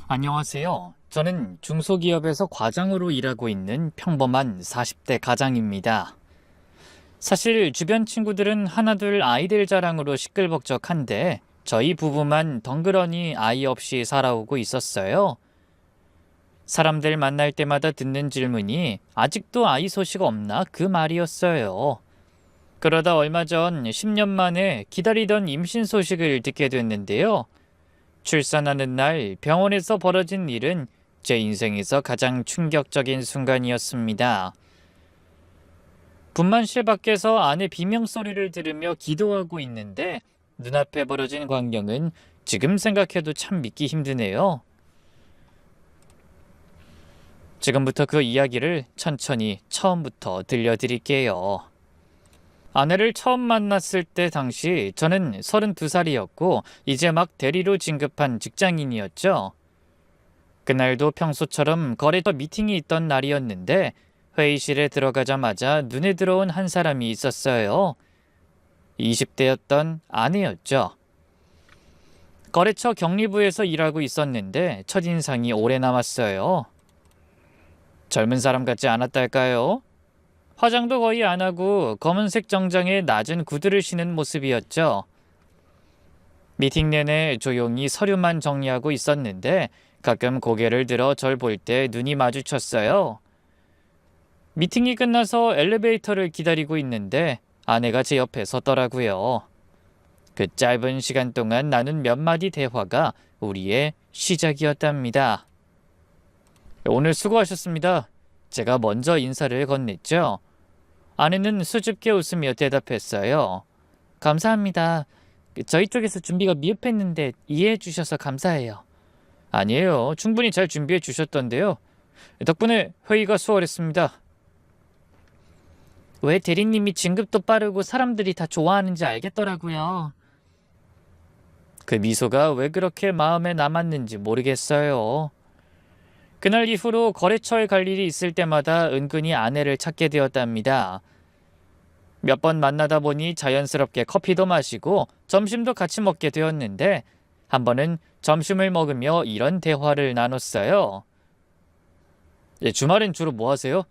안녕하세요. 저는 중소기업에서 과장으로 일하고 있는 평범한 40대 가장입니다. 사실 주변 친구들은 하나둘 아이들 자랑으로 시끌벅적한데 저희 부부만 덩그러니 아이 없이 살아오고 있었어요. 사람들 만날 때마다 듣는 질문이 아직도 아이 소식 없나 그 말이었어요. 그러다 얼마 전 10년 만에 기다리던 임신 소식을 듣게 됐는데요. 출산하는 날 병원에서 벌어진 일은 제 인생에서 가장 충격적인 순간이었습니다. 분만실 밖에서 아내 비명소리를 들으며 기도하고 있는데 눈앞에 벌어진 광경은 지금 생각해도 참 믿기 힘드네요. 지금부터 그 이야기를 천천히 처음부터 들려드릴게요. 아내를 처음 만났을 때 당시 저는 32살이었고 이제 막 대리로 진급한 직장인이었죠. 그날도 평소처럼 거래처 미팅이 있던 날이었는데 회의실에 들어가자마자 눈에 들어온 한 사람이 있었어요. 20대였던 아내였죠. 거래처 격리부에서 일하고 있었는데 첫인상이 오래 남았어요. 젊은 사람 같지 않았달까요? 화장도 거의 안 하고 검은색 정장에 낮은 구두를 신은 모습이었죠. 미팅 내내 조용히 서류만 정리하고 있었는데 가끔 고개를 들어 절 볼 때 눈이 마주쳤어요. 미팅이 끝나서 엘리베이터를 기다리고 있는데 아내가 제 옆에 섰더라고요. 그 짧은 시간 동안 나눈 몇 마디 대화가 우리의 시작이었답니다. 오늘 수고하셨습니다. 제가 먼저 인사를 건넸죠. 아내는 수줍게 웃으며 대답했어요. 감사합니다. 저희 쪽에서 준비가 미흡했는데 이해해 주셔서 감사해요. 아니에요. 충분히 잘 준비해 주셨던데요. 덕분에 회의가 수월했습니다. 왜 대리님이 진급도 빠르고 사람들이 다 좋아하는지 알겠더라고요. 그 미소가 왜 그렇게 마음에 남았는지 모르겠어요. 그날 이후로 거래처에 갈 일이 있을 때마다 은근히 아내를 찾게 되었답니다. 몇 번 만나다 보니 자연스럽게 커피도 마시고 점심도 같이 먹게 되었는데 한 번은 점심을 먹으며 이런 대화를 나눴어요. 주말엔 주로 뭐 하세요?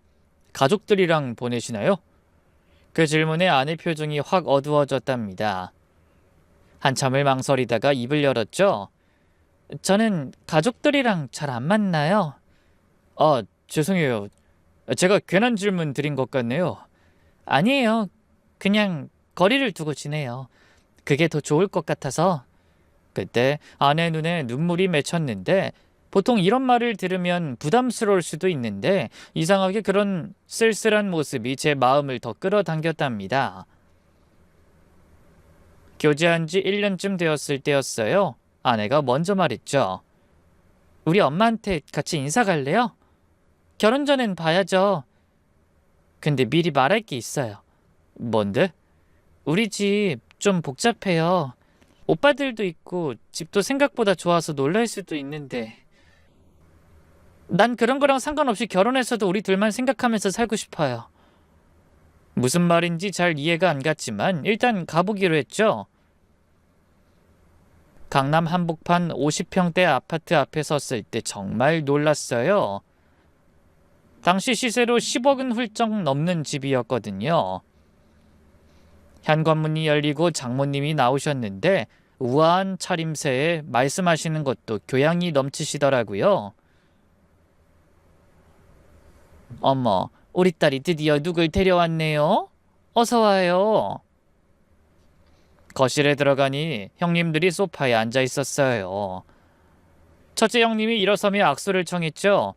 가족들이랑 보내시나요? 그 질문에 아내 표정이 확 어두워졌답니다. 한참을 망설이다가 입을 열었죠. 저는 가족들이랑 잘 안 만나요. 죄송해요. 제가 괜한 질문 드린 것 같네요. 아니에요. 그냥 거리를 두고 지내요. 그게 더 좋을 것 같아서. 그때 아내 눈에 눈물이 맺혔는데 보통 이런 말을 들으면 부담스러울 수도 있는데 이상하게 그런 쓸쓸한 모습이 제 마음을 더 끌어당겼답니다. 교제한 지 1년쯤 되었을 때였어요. 아내가 먼저 말했죠. 우리 엄마한테 같이 인사 갈래요? 결혼 전엔 봐야죠. 근데 미리 말할 게 있어요. 뭔데? 우리 집 좀 복잡해요. 오빠들도 있고 집도 생각보다 좋아서 놀랄 수도 있는데. 난 그런 거랑 상관없이 결혼해서도 우리 둘만 생각하면서 살고 싶어요. 무슨 말인지 잘 이해가 안 갔지만 일단 가보기로 했죠. 강남 한복판 50평대 아파트 앞에 섰을 때 정말 놀랐어요. 당시 시세로 10억은 훌쩍 넘는 집이었거든요. 현관문이 열리고 장모님이 나오셨는데 우아한 차림새에 말씀하시는 것도 교양이 넘치시더라고요. 어머, 우리 딸이 드디어 누굴 데려왔네요. 어서 와요. 거실에 들어가니 형님들이 소파에 앉아 있었어요. 첫째 형님이 일어서며 악수를 청했죠.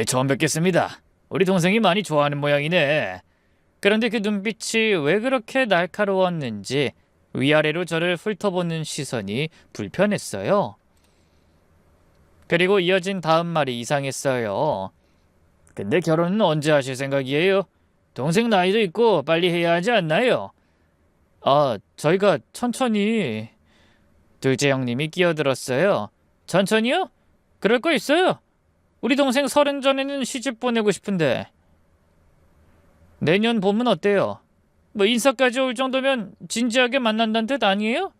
처음 뵙겠습니다. 우리 동생이 많이 좋아하는 모양이네. 그런데 그 눈빛이 왜 그렇게 날카로웠는지 위아래로 저를 훑어보는 시선이 불편했어요. 그리고 이어진 다음 말이 이상했어요. 근데 결혼은 언제 하실 생각이에요? 동생 나이도 있고 빨리 해야 하지 않나요? 저희가 천천히. 둘째 형님이 끼어들었어요. 천천히요? 그럴 거 있어요. 우리 동생 30 전에는 시집 보내고 싶은데. 내년 봄은 어때요? 뭐 인사까지 올 정도면 진지하게 만난다는 뜻 아니에요?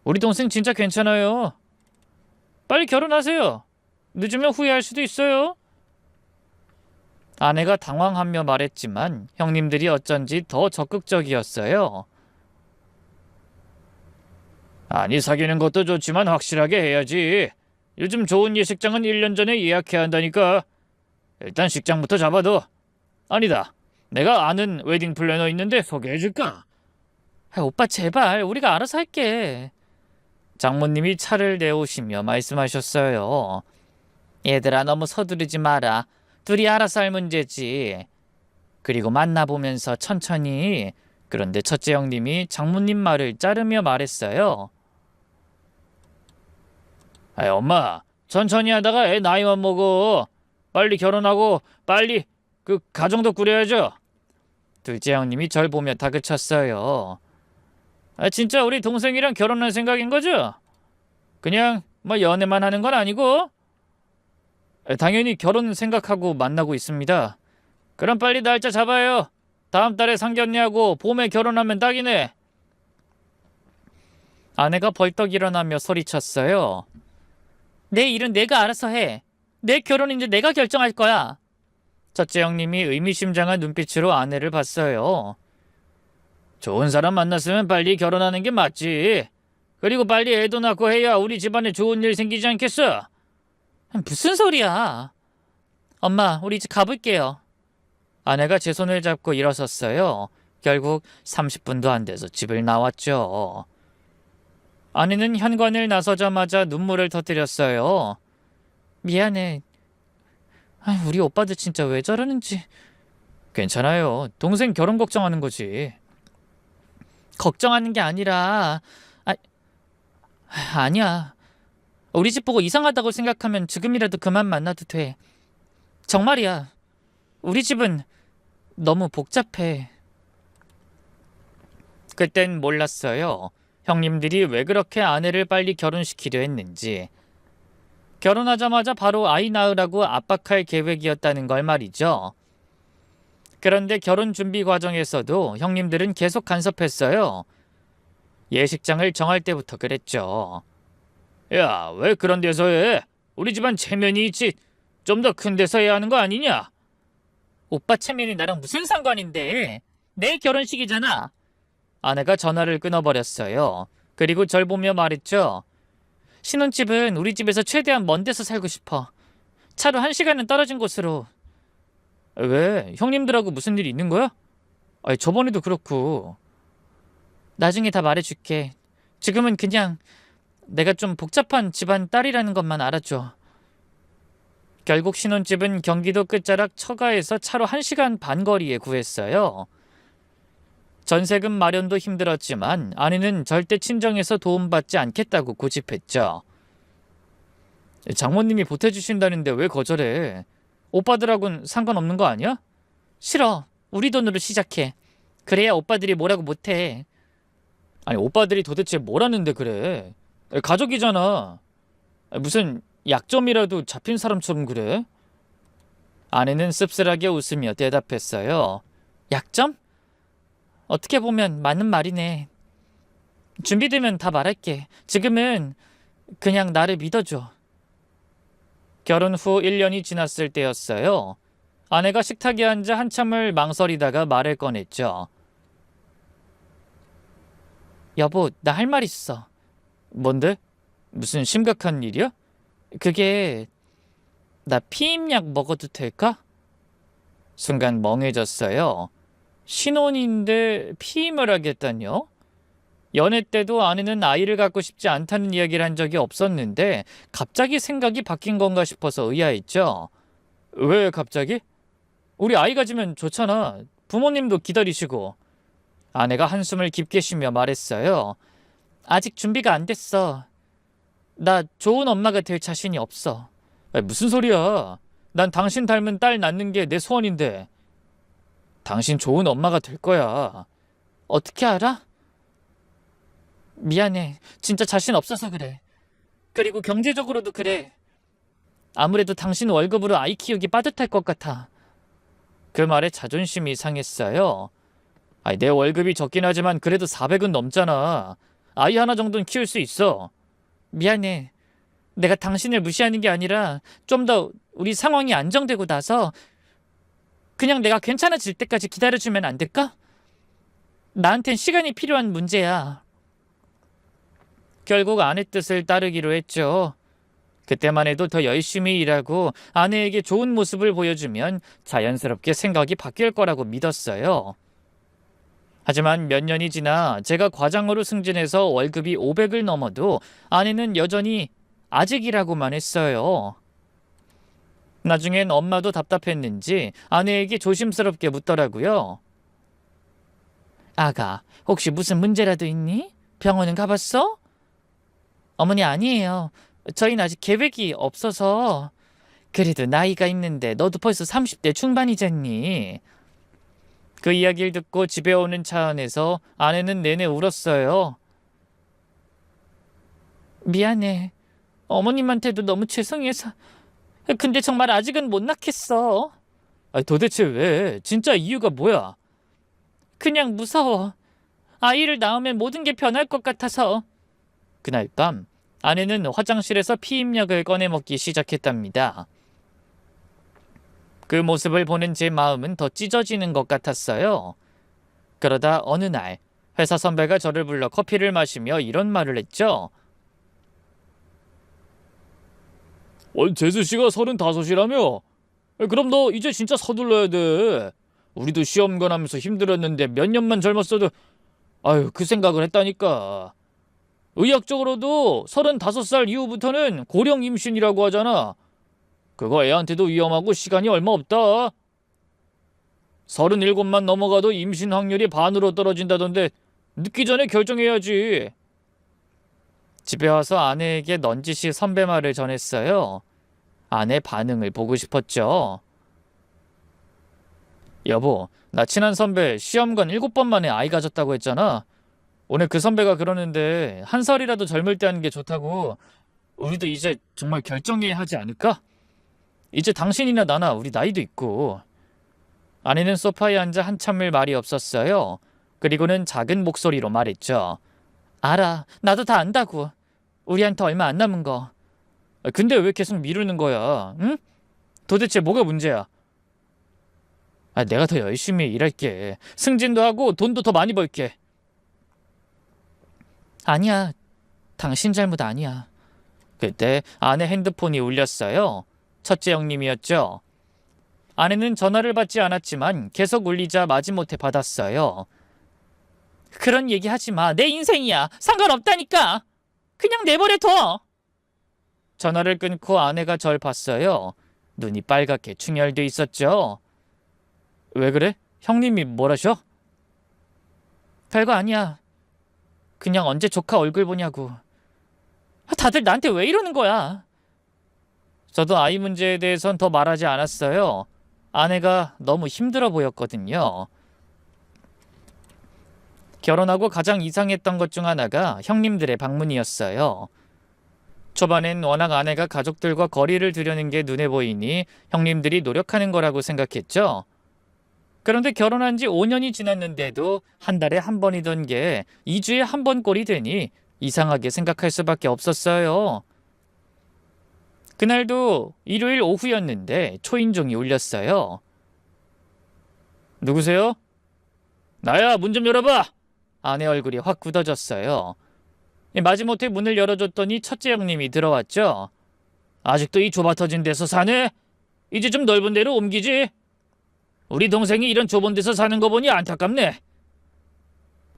우리 동생 진짜 괜찮아요. 빨리 결혼하세요. 늦으면 후회할 수도 있어요. 아내가 당황하며 말했지만 형님들이 어쩐지 더 적극적이었어요. 아니, 사귀는 것도 좋지만 확실하게 해야지. 요즘 좋은 예식장은 1년 전에 예약해야 한다니까. 일단 식장부터 잡아둬. 아니다, 내가 아는 웨딩 플래너 있는데 소개해줄까? 오빠 제발, 우리가 알아서 할게. 장모님이 차를 내오시며 말씀하셨어요. 얘들아, 너무 서두르지 마라. 둘이 알아서 할 문제지. 그리고 만나보면서 천천히. 그런데 첫째 형님이 장모님 말을 자르며 말했어요. 아이, 엄마, 천천히 하다가 애 나이만 먹어. 빨리 결혼하고 빨리 그 가정도 꾸려야죠. 둘째 형님이 절 보며 다그쳤어요. 진짜 우리 동생이랑 결혼할 생각인 거죠? 그냥 뭐 연애만 하는 건 아니고? 당연히 결혼 생각하고 만나고 있습니다. 그럼 빨리 날짜 잡아요. 다음 달에 상견례하고 봄에 결혼하면 딱이네. 아내가 벌떡 일어나며 소리쳤어요. 내 일은 내가 알아서 해. 내 결혼은 이제 내가 결정할 거야. 첫째 형님이 의미심장한 눈빛으로 아내를 봤어요. 좋은 사람 만났으면 빨리 결혼하는 게 맞지. 그리고 빨리 애도 낳고 해야 우리 집안에 좋은 일 생기지 않겠어? 무슨 소리야. 엄마, 우리 이제 가볼게요. 아내가 제 손을 잡고 일어섰어요. 결국 30분도 안 돼서 집을 나왔죠. 아내는 현관을 나서자마자 눈물을 터뜨렸어요. 미안해. 우리 오빠들 진짜 왜 저러는지. 괜찮아요. 동생 결혼 걱정하는 거지. 걱정하는 게 아니라 아니야. 우리 집 보고 이상하다고 생각하면 지금이라도 그만 만나도 돼. 정말이야. 우리 집은 너무 복잡해. 그땐 몰랐어요. 형님들이 왜 그렇게 아내를 빨리 결혼시키려 했는지. 결혼하자마자 바로 아이 낳으라고 압박할 계획이었다는 걸 말이죠. 그런데 결혼 준비 과정에서도 형님들은 계속 간섭했어요. 예식장을 정할 때부터 그랬죠. 야, 왜 그런 데서 해? 우리 집안 체면이 있지. 좀 더 큰 데서 해야 하는 거 아니냐? 오빠 체면이 나랑 무슨 상관인데? 내 결혼식이잖아. 아내가 전화를 끊어버렸어요. 그리고 절 보며 말했죠. 신혼집은 우리 집에서 최대한 먼 데서 살고 싶어. 차로 1시간은 떨어진 곳으로. 왜? 형님들하고 무슨 일이 있는 거야? 저번에도 그렇고. 나중에 다 말해줄게. 지금은 그냥 내가 좀 복잡한 집안 딸이라는 것만 알아줘. 결국 신혼집은 경기도 끝자락 처가에서 차로 1시간 반 거리에 구했어요. 전세금 마련도 힘들었지만 아내는 절대 친정에서 도움받지 않겠다고 고집했죠. 장모님이 보태주신다는데 왜 거절해? 오빠들하고는 상관없는 거 아니야? 싫어. 우리 돈으로 시작해. 그래야 오빠들이 뭐라고 못해. 아니, 오빠들이 도대체 뭘 하는데 그래? 가족이잖아. 무슨 약점이라도 잡힌 사람처럼 그래? 아내는 씁쓸하게 웃으며 대답했어요. 약점? 어떻게 보면 맞는 말이네. 준비되면 다 말할게. 지금은 그냥 나를 믿어줘. 결혼 후 1년이 지났을 때였어요. 아내가 식탁에 앉아 한참을 망설이다가 말을 꺼냈죠. 여보, 나 할 말 있어. 뭔데? 무슨 심각한 일이야? 그게 나 피임약 먹어도 될까? 순간 멍해졌어요. 신혼인데 피임을 하겠다뇨? 연애 때도 아내는 아이를 갖고 싶지 않다는 이야기를 한 적이 없었는데 갑자기 생각이 바뀐 건가 싶어서 의아했죠. 왜 갑자기? 우리 아이 가지면 좋잖아. 부모님도 기다리시고. 아내가 한숨을 깊게 쉬며 말했어요. 아직 준비가 안 됐어. 나 좋은 엄마가 될 자신이 없어. 무슨 소리야. 난 당신 닮은 딸 낳는 게 내 소원인데. 당신 좋은 엄마가 될 거야. 어떻게 알아? 미안해. 진짜 자신 없어서 그래. 그리고 경제적으로도 그래. 아무래도 당신 월급으로 아이 키우기 빠듯할 것 같아. 그 말에 자존심이 상했어요. 내 월급이 적긴 하지만 그래도 400은 넘잖아. 아이 하나 정도는 키울 수 있어. 미안해. 내가 당신을 무시하는 게 아니라 좀 더 우리 상황이 안정되고 나서 그냥 내가 괜찮아질 때까지 기다려주면 안 될까? 나한텐 시간이 필요한 문제야. 결국 아내 뜻을 따르기로 했죠. 그때만 해도 더 열심히 일하고 아내에게 좋은 모습을 보여주면 자연스럽게 생각이 바뀔 거라고 믿었어요. 하지만 몇 년이 지나 제가 과장으로 승진해서 월급이 500을 넘어도 아내는 여전히 아직이라고만 했어요. 나중엔 엄마도 답답했는지 아내에게 조심스럽게 묻더라고요. 아가, 혹시 무슨 문제라도 있니? 병원은 가봤어? 어머니 아니에요. 저희는 아직 계획이 없어서. 그래도 나이가 있는데 너도 벌써 30대 중반이잖니. 그 이야기를 듣고 집에 오는 차 안에서 아내는 내내 울었어요. 미안해. 어머님한테도 너무 죄송해서. 근데 정말 아직은 못 낳겠어. 도대체 왜? 진짜 이유가 뭐야? 그냥 무서워. 아이를 낳으면 모든 게 변할 것 같아서. 그날 밤 아내는 화장실에서 피임약을 꺼내 먹기 시작했답니다. 그 모습을 보는 제 마음은 더 찢어지는 것 같았어요. 그러다 어느 날 회사 선배가 저를 불러 커피를 마시며 이런 말을 했죠. 재수씨가 35이라며? 그럼 너 이제 진짜 서둘러야 돼. 우리도 시험관 하면서 힘들었는데 몇 년만 젊었어도 그 생각을 했다니까. 의학적으로도 35살 이후부터는 고령 임신이라고 하잖아. 그거 애한테도 위험하고 시간이 얼마 없다. 37만 넘어가도 임신 확률이 반으로 떨어진다던데 늦기 전에 결정해야지. 집에 와서 아내에게 넌지시 선배 말을 전했어요. 아내 반응을 보고 싶었죠. 여보, 나 친한 선배 시험관 7번 만에 아이 가졌다고 했잖아. 오늘 그 선배가 그러는데 한 살이라도 젊을 때 하는 게 좋다고. 우리도 이제 정말 결정해야 하지 않을까? 이제 당신이나 나나 우리 나이도 있고. 아내는 소파에 앉아 한참을 말이 없었어요. 그리고는 작은 목소리로 말했죠. 알아. 나도 다 안다고. 우리한테 얼마 안 남은 거. 근데 왜 계속 미루는 거야? 응? 도대체 뭐가 문제야? 내가 더 열심히 일할게. 승진도 하고 돈도 더 많이 벌게. 아니야. 당신 잘못 아니야. 그때 아내 핸드폰이 울렸어요. 첫째 형님이었죠. 아내는 전화를 받지 않았지만 계속 울리자 마지못해 받았어요. 그런 얘기 하지 마. 내 인생이야. 상관없다니까. 그냥 내버려둬. 전화를 끊고 아내가 절 봤어요. 눈이 빨갛게 충혈돼 있었죠. 왜 그래? 형님이 뭐라셔? 별거 아니야. 그냥 언제 조카 얼굴 보냐고. 다들 나한테 왜 이러는 거야? 저도 아이 문제에 대해선 더 말하지 않았어요. 아내가 너무 힘들어 보였거든요. 결혼하고 가장 이상했던 것 중 하나가 형님들의 방문이었어요. 초반엔 워낙 아내가 가족들과 거리를 두려는 게 눈에 보이니 형님들이 노력하는 거라고 생각했죠. 그런데 결혼한 지 5년이 지났는데도 한 달에 한 번이던 게 2주에 한 번 꼴이 되니 이상하게 생각할 수밖에 없었어요. 그날도 일요일 오후였는데 초인종이 울렸어요. 누구세요? 나야, 문 좀 열어봐. 아내 얼굴이 확 굳어졌어요. 마지못해 문을 열어줬더니 첫째 형님이 들어왔죠. 아직도 이 좁아터진 데서 사네? 이제 좀 넓은 데로 옮기지. 우리 동생이 이런 좁은 데서 사는 거 보니 안타깝네.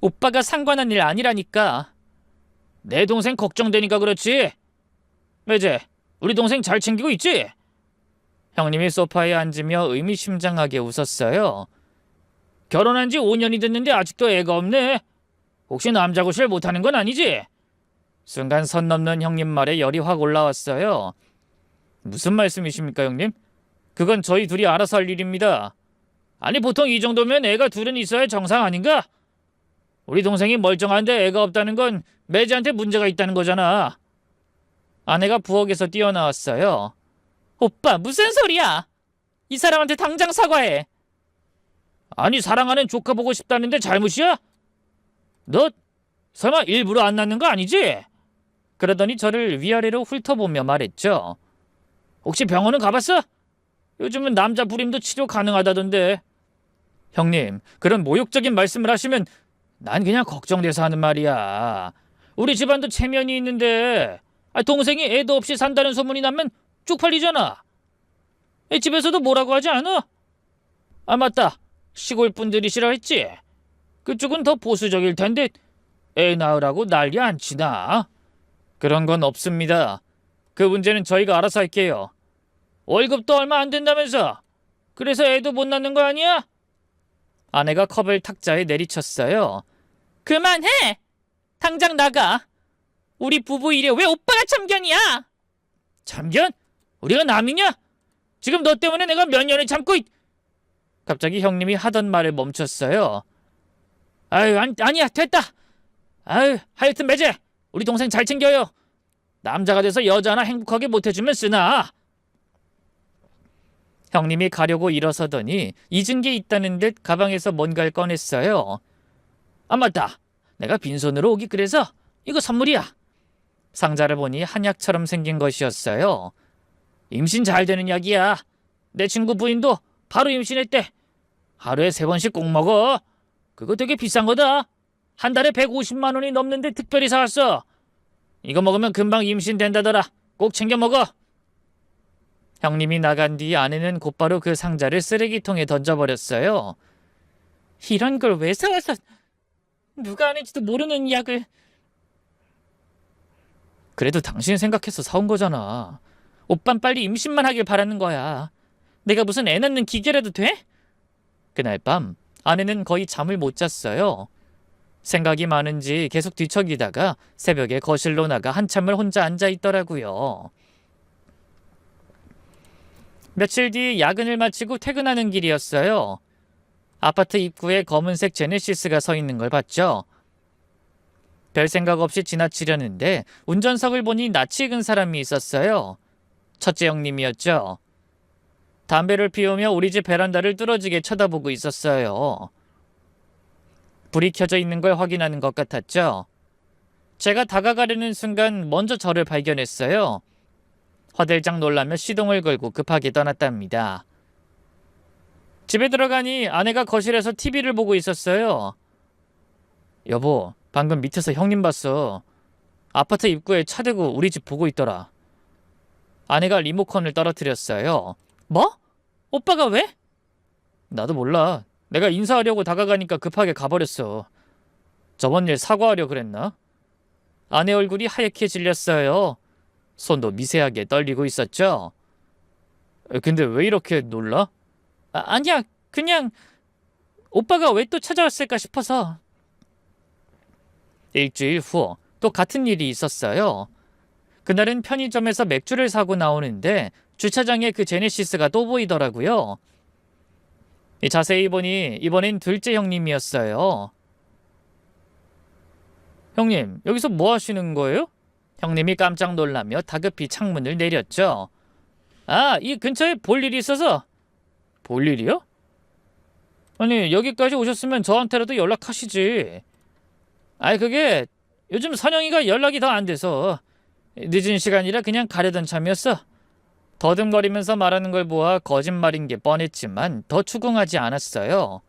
오빠가 상관한 일 아니라니까. 내 동생 걱정되니까 그렇지. 왜제? 우리 동생 잘 챙기고 있지? 형님이 소파에 앉으며 의미심장하게 웃었어요. 결혼한 지 5년이 됐는데 아직도 애가 없네. 혹시 남자 구실 못하는 건 아니지? 순간 선 넘는 형님 말에 열이 확 올라왔어요. 무슨 말씀이십니까, 형님? 그건 저희 둘이 알아서 할 일입니다. 아니, 보통 이 정도면 애가 둘은 있어야 정상 아닌가? 우리 동생이 멀쩡한데 애가 없다는 건 매지한테 문제가 있다는 거잖아. 아내가 부엌에서 뛰어나왔어요. 오빠, 무슨 소리야? 이 사람한테 당장 사과해. 아니, 사랑하는 조카 보고 싶다는데 잘못이야? 너 설마 일부러 안 낳는 거 아니지? 그러더니 저를 위아래로 훑어보며 말했죠. 혹시 병원은 가봤어? 요즘은 남자 불임도 치료 가능하다던데. 형님, 그런 모욕적인 말씀을 하시면 난 그냥 걱정돼서 하는 말이야. 우리 집안도 체면이 있는데 동생이 애도 없이 산다는 소문이 나면 쪽팔리잖아. 집에서도 뭐라고 하지 않아? 아, 맞다. 시골 분들이 싫어했지? 그쪽은 더 보수적일 텐데 애 낳으라고 난리 안 치나? 그런 건 없습니다. 그 문제는 저희가 알아서 할게요. 월급도 얼마 안 된다면서? 그래서 애도 못 낳는 거 아니야? 아내가 컵을 탁자에 내리쳤어요. 그만해! 당장 나가! 우리 부부 일에 왜 오빠가 참견이야? 참견? 우리가 남이냐? 지금 너 때문에 내가 몇 년을 참고 갑자기 형님이 하던 말을 멈췄어요. 아유, 아니야, 됐다. 아유, 하여튼 매제, 우리 동생 잘 챙겨요. 남자가 돼서 여자 하나 행복하게 못해주면 쓰나. 형님이 가려고 일어서더니 잊은 게 있다는 듯 가방에서 뭔가를 꺼냈어요. 아, 맞다. 내가 빈손으로 오기 그래서 이거 선물이야. 상자를 보니 한약처럼 생긴 것이었어요. 임신 잘 되는 약이야. 내 친구 부인도 바로 임신했대. 하루에 3번씩 꼭 먹어. 그거 되게 비싼 거다. 한 달에 150만 원이 넘는데 특별히 사왔어. 이거 먹으면 금방 임신된다더라. 꼭 챙겨 먹어. 형님이 나간 뒤 아내는 곧바로 그 상자를 쓰레기통에 던져버렸어요. 이런 걸 왜 사와서 누가 아는지도 모르는 약을. 그래도 당신 생각해서 사온 거잖아. 오빤 빨리 임신만 하길 바라는 거야. 내가 무슨 애 낳는 기계라도 돼? 그날 밤 아내는 거의 잠을 못 잤어요. 생각이 많은지 계속 뒤척이다가 새벽에 거실로 나가 한참을 혼자 앉아있더라고요. 며칠 뒤 야근을 마치고 퇴근하는 길이었어요. 아파트 입구에 검은색 제네시스가 서 있는 걸 봤죠. 별 생각 없이 지나치려는데 운전석을 보니 낯이 익은 사람이 있었어요. 첫째 형님이었죠. 담배를 피우며 우리 집 베란다를 뚫어지게 쳐다보고 있었어요. 불이 켜져 있는 걸 확인하는 것 같았죠. 제가 다가가려는 순간 먼저 저를 발견했어요. 화들짝 놀라며 시동을 걸고 급하게 떠났답니다. 집에 들어가니 아내가 거실에서 TV를 보고 있었어요. 여보, 방금 밑에서 형님 봤어. 아파트 입구에 차 대고 우리 집 보고 있더라. 아내가 리모컨을 떨어뜨렸어요. 뭐? 오빠가 왜? 나도 몰라. 내가 인사하려고 다가가니까 급하게 가버렸어. 저번 일 사과하려 그랬나? 아내 얼굴이 하얗게 질렸어요. 손도 미세하게 떨리고 있었죠. 근데 왜 이렇게 놀라? 아니야, 그냥 오빠가 왜 또 찾아왔을까 싶어서. 일주일 후 또 같은 일이 있었어요. 그날은 편의점에서 맥주를 사고 나오는데 주차장에 그 제네시스가 또 보이더라고요. 자세히 보니 이번엔 둘째 형님이었어요. 형님, 여기서 뭐 하시는 거예요? 형님이 깜짝 놀라며 다급히 창문을 내렸죠. 아, 이 근처에 볼 일이 있어서. 볼 일이요? 아니, 여기까지 오셨으면 저한테라도 연락하시지. 아이, 그게 요즘 선영이가 연락이 더 안 돼서 늦은 시간이라 그냥 가려던 참이었어. 더듬거리면서 말하는 걸 보아 거짓말인 게 뻔했지만 더 추궁하지 않았어요.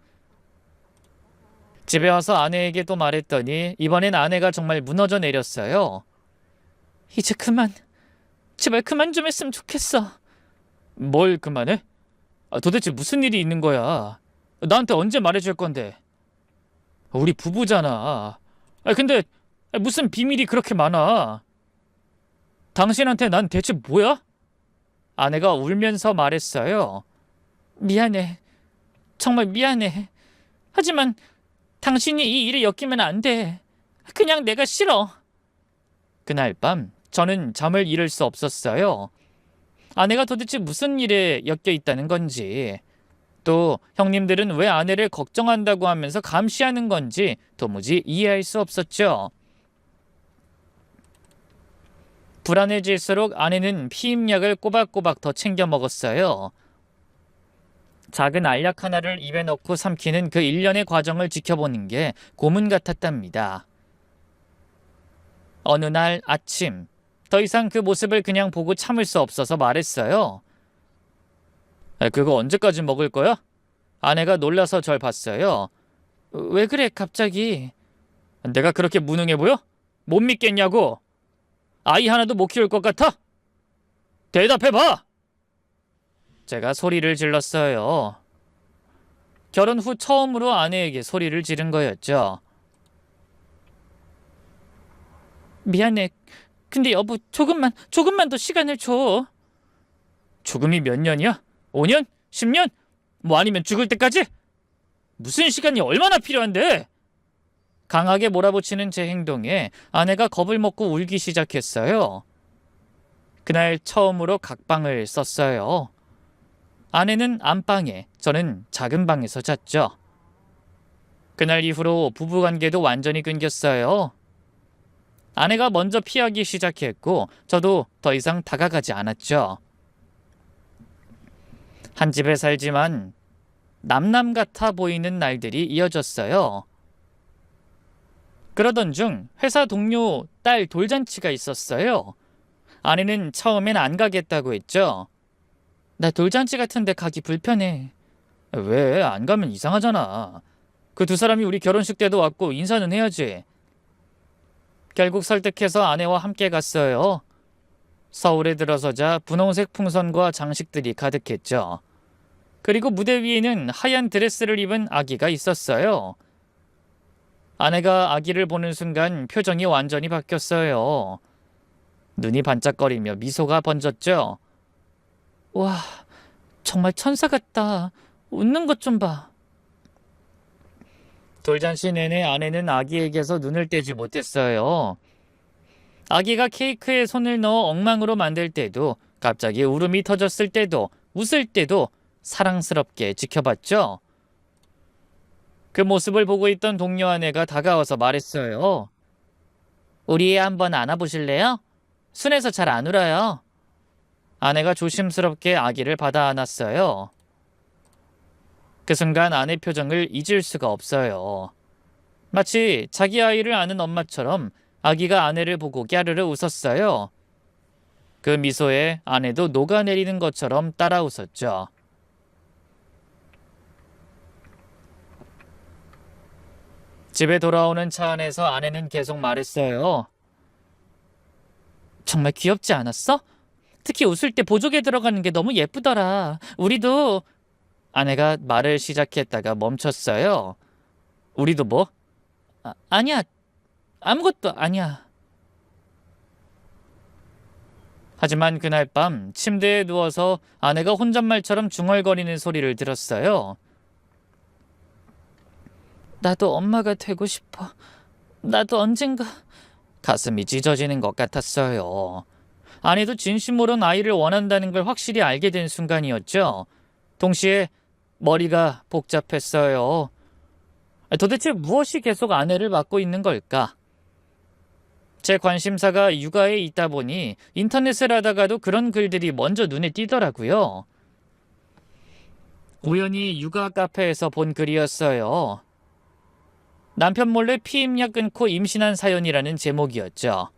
집에 와서 아내에게 또 말했더니 이번엔 아내가 정말 무너져 내렸어요. 이제 그만, 제발 그만 좀 했으면 좋겠어. 뭘 그만해? 도대체 무슨 일이 있는 거야? 나한테 언제 말해줄 건데? 우리 부부잖아. 근데 무슨 비밀이 그렇게 많아? 당신한테 난 대체 뭐야? 아내가 울면서 말했어요. 미안해. 정말 미안해. 하지만 당신이 이 일에 엮이면 안 돼. 그냥 내가 싫어. 그날 밤 저는 잠을 이룰 수 없었어요. 아내가 도대체 무슨 일에 엮여 있다는 건지, 또 형님들은 왜 아내를 걱정한다고 하면서 감시하는 건지 도무지 이해할 수 없었죠. 불안해질수록 아내는 피임약을 꼬박꼬박 더 챙겨 먹었어요. 작은 알약 하나를 입에 넣고 삼키는 그 일련의 과정을 지켜보는 게 고문 같았답니다. 어느 날 아침, 더 이상 그 모습을 그냥 보고 참을 수 없어서 말했어요. 그거 언제까지 먹을 거야? 아내가 놀라서 절 봤어요. 왜 그래, 갑자기? 내가 그렇게 무능해 보여? 못 믿겠냐고? 아이 하나도 못 키울 것 같아? 대답해봐! 제가 소리를 질렀어요. 결혼 후 처음으로 아내에게 소리를 지른 거였죠. 미안해. 근데 여보, 조금만 더 시간을 줘. 죽음이 몇 년이야? 5년? 10년? 뭐 아니면 죽을 때까지? 무슨 시간이 얼마나 필요한데? 강하게 몰아붙이는 제 행동에 아내가 겁을 먹고 울기 시작했어요. 그날 처음으로 각방을 썼어요. 아내는 안방에, 저는 작은 방에서 잤죠. 그날 이후로 부부관계도 완전히 끊겼어요. 아내가 먼저 피하기 시작했고 저도 더 이상 다가가지 않았죠. 한 집에 살지만 남남 같아 보이는 날들이 이어졌어요. 그러던 중 회사 동료 딸 돌잔치가 있었어요. 아내는 처음엔 안 가겠다고 했죠. 나 돌잔치 같은데 가기 불편해. 왜? 안 가면 이상하잖아. 그 두 사람이 우리 결혼식 때도 왔고 인사는 해야지. 결국 설득해서 아내와 함께 갔어요. 서울에 들어서자 분홍색 풍선과 장식들이 가득했죠. 그리고 무대 위에는 하얀 드레스를 입은 아기가 있었어요. 아내가 아기를 보는 순간 표정이 완전히 바뀌었어요. 눈이 반짝거리며 미소가 번졌죠. 와, 정말 천사 같다. 웃는 것 좀 봐. 돌잔치 내내 아내는 아기에게서 눈을 떼지 못했어요. 아기가 케이크에 손을 넣어 엉망으로 만들 때도, 갑자기 울음이 터졌을 때도, 웃을 때도 사랑스럽게 지켜봤죠. 그 모습을 보고 있던 동료 아내가 다가와서 말했어요. 우리 애 한번 안아보실래요? 순해서 잘 안 울어요. 아내가 조심스럽게 아기를 받아 안았어요. 그 순간 아내 표정을 잊을 수가 없어요. 마치 자기 아이를 아는 엄마처럼 아기가 아내를 보고 깨르르 웃었어요. 그 미소에 아내도 녹아내리는 것처럼 따라 웃었죠. 집에 돌아오는 차 안에서 아내는 계속 말했어요. 정말 귀엽지 않았어? 특히 웃을 때 보조개 들어가는 게 너무 예쁘더라. 우리도... 아내가 말을 시작했다가 멈췄어요. 우리도 뭐? 아니야. 아무것도 아니야. 하지만 그날 밤 침대에 누워서 아내가 혼잣말처럼 중얼거리는 소리를 들었어요. 나도 엄마가 되고 싶어. 나도 언젠가... 가슴이 찢어지는 것 같았어요. 아내도 진심으론 아이를 원한다는 걸 확실히 알게 된 순간이었죠. 동시에 머리가 복잡했어요. 도대체 무엇이 계속 아내를 막고 있는 걸까? 제 관심사가 육아에 있다 보니 인터넷을 하다가도 그런 글들이 먼저 눈에 띄더라고요. 우연히 육아 카페에서 본 글이었어요. 남편 몰래 피임약 끊고 임신한 사연이라는 제목이었죠.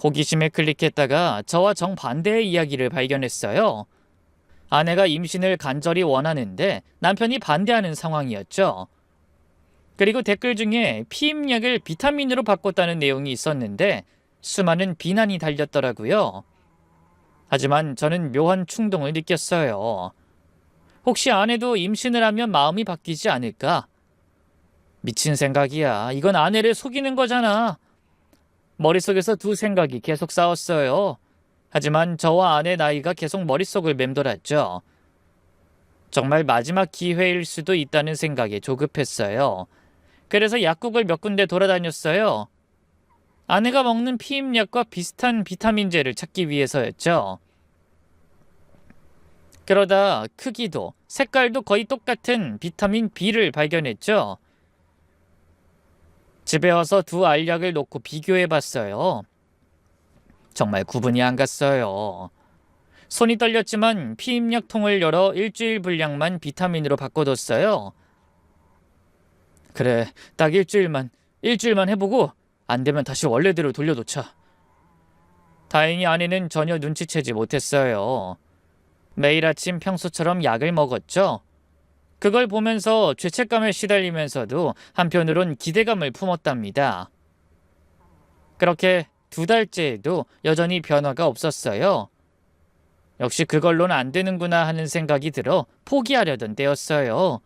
호기심에 클릭했다가 저와 정반대의 이야기를 발견했어요. 아내가 임신을 간절히 원하는데 남편이 반대하는 상황이었죠. 그리고 댓글 중에 피임약을 비타민으로 바꿨다는 내용이 있었는데 수많은 비난이 달렸더라고요. 하지만 저는 묘한 충동을 느꼈어요. 혹시 아내도 임신을 하면 마음이 바뀌지 않을까? 미친 생각이야. 이건 아내를 속이는 거잖아. 머릿속에서 두 생각이 계속 싸웠어요. 하지만 저와 아내 나이가 계속 머릿속을 맴돌았죠. 정말 마지막 기회일 수도 있다는 생각에 조급했어요. 그래서 약국을 몇 군데 돌아다녔어요. 아내가 먹는 피임약과 비슷한 비타민제를 찾기 위해서였죠. 그러다 크기도 색깔도 거의 똑같은 비타민 B를 발견했죠. 집에 와서 두 알약을 놓고 비교해봤어요. 정말 구분이 안 갔어요. 손이 떨렸지만 피임약 통을 열어 일주일 분량만 비타민으로 바꿔뒀어요. 그래, 딱 일주일만 해보고 안 되면 다시 원래대로 돌려놓자. 다행히 아내는 전혀 눈치채지 못했어요. 매일 아침 평소처럼 약을 먹었죠. 그걸 보면서 죄책감에 시달리면서도 한편으론 기대감을 품었답니다. 그렇게 2달째에도 여전히 변화가 없었어요. 역시 그걸로는 안 되는구나 하는 생각이 들어 포기하려던 때였어요.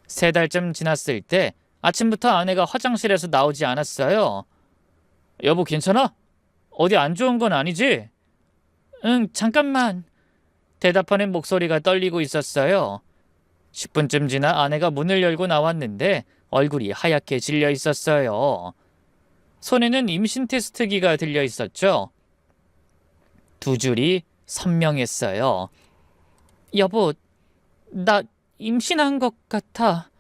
3달쯤 지났을 때 아침부터 아내가 화장실에서 나오지 않았어요. 여보, 괜찮아? 어디 안 좋은 건 아니지? 응, 잠깐만. 대답하는 목소리가 떨리고 있었어요. 10분쯤 지나 아내가 문을 열고 나왔는데 얼굴이 하얗게 질려 있었어요. 손에는 임신 테스트기가 들려 있었죠. 2줄이 선명했어요. 여보, 나 임신한 것 같아.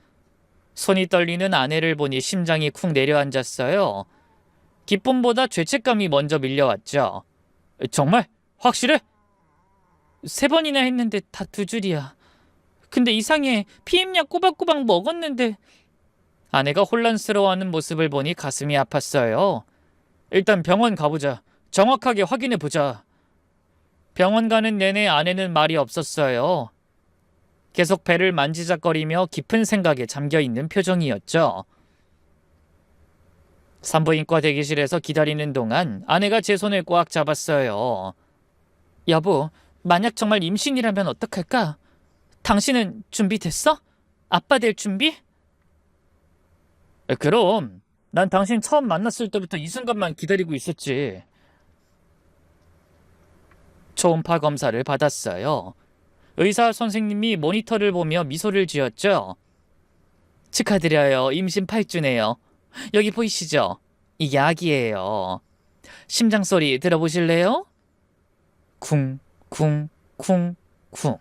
손이 떨리는 아내를 보니 심장이 쿵 내려앉았어요. 기쁨보다 죄책감이 먼저 밀려왔죠. 정말? 확실해? 3번이나 했는데 다 2줄이야. 근데 이상해. 피임약 꼬박꼬박 먹었는데. 아내가 혼란스러워하는 모습을 보니 가슴이 아팠어요. 일단 병원 가보자. 정확하게 확인해보자. 병원 가는 내내 아내는 말이 없었어요. 계속 배를 만지작거리며 깊은 생각에 잠겨있는 표정이었죠. 산부인과 대기실에서 기다리는 동안 아내가 제 손을 꽉 잡았어요. 여보, 만약 정말 임신이라면 어떡할까? 당신은 준비됐어? 아빠 될 준비? 그럼 난 당신 처음 만났을 때부터 이 순간만 기다리고 있었지. 초음파 검사를 받았어요. 의사 선생님이 모니터를 보며 미소를 지었죠. 축하드려요. 임신 8주네요. 여기 보이시죠? 이게 아기예요. 심장 소리 들어보실래요? 쿵, 쿵, 쿵, 쿵.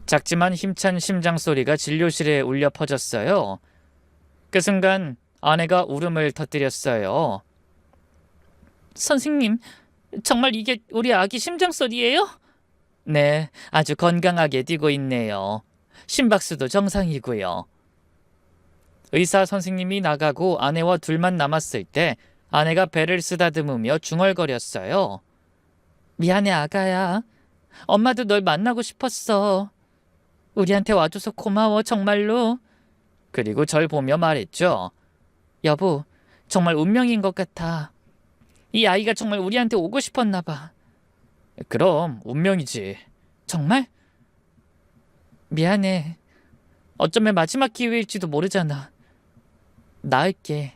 작지만 힘찬 심장 소리가 진료실에 울려 퍼졌어요. 그 순간 아내가 울음을 터뜨렸어요. 선생님, 정말 이게 우리 아기 심장 소리예요? 네, 아주 건강하게 뛰고 있네요. 심박수도 정상이고요. 의사 선생님이 나가고 아내와 둘만 남았을 때 아내가 배를 쓰다듬으며 중얼거렸어요. 미안해, 아가야. 엄마도 널 만나고 싶었어. 우리한테 와줘서 고마워, 정말로. 그리고 절 보며 말했죠. 여보, 정말 운명인 것 같아. 이 아이가 정말 우리한테 오고 싶었나 봐. 그럼 운명이지. 정말? 미안해. 어쩌면 마지막 기회일지도 모르잖아. 나을게.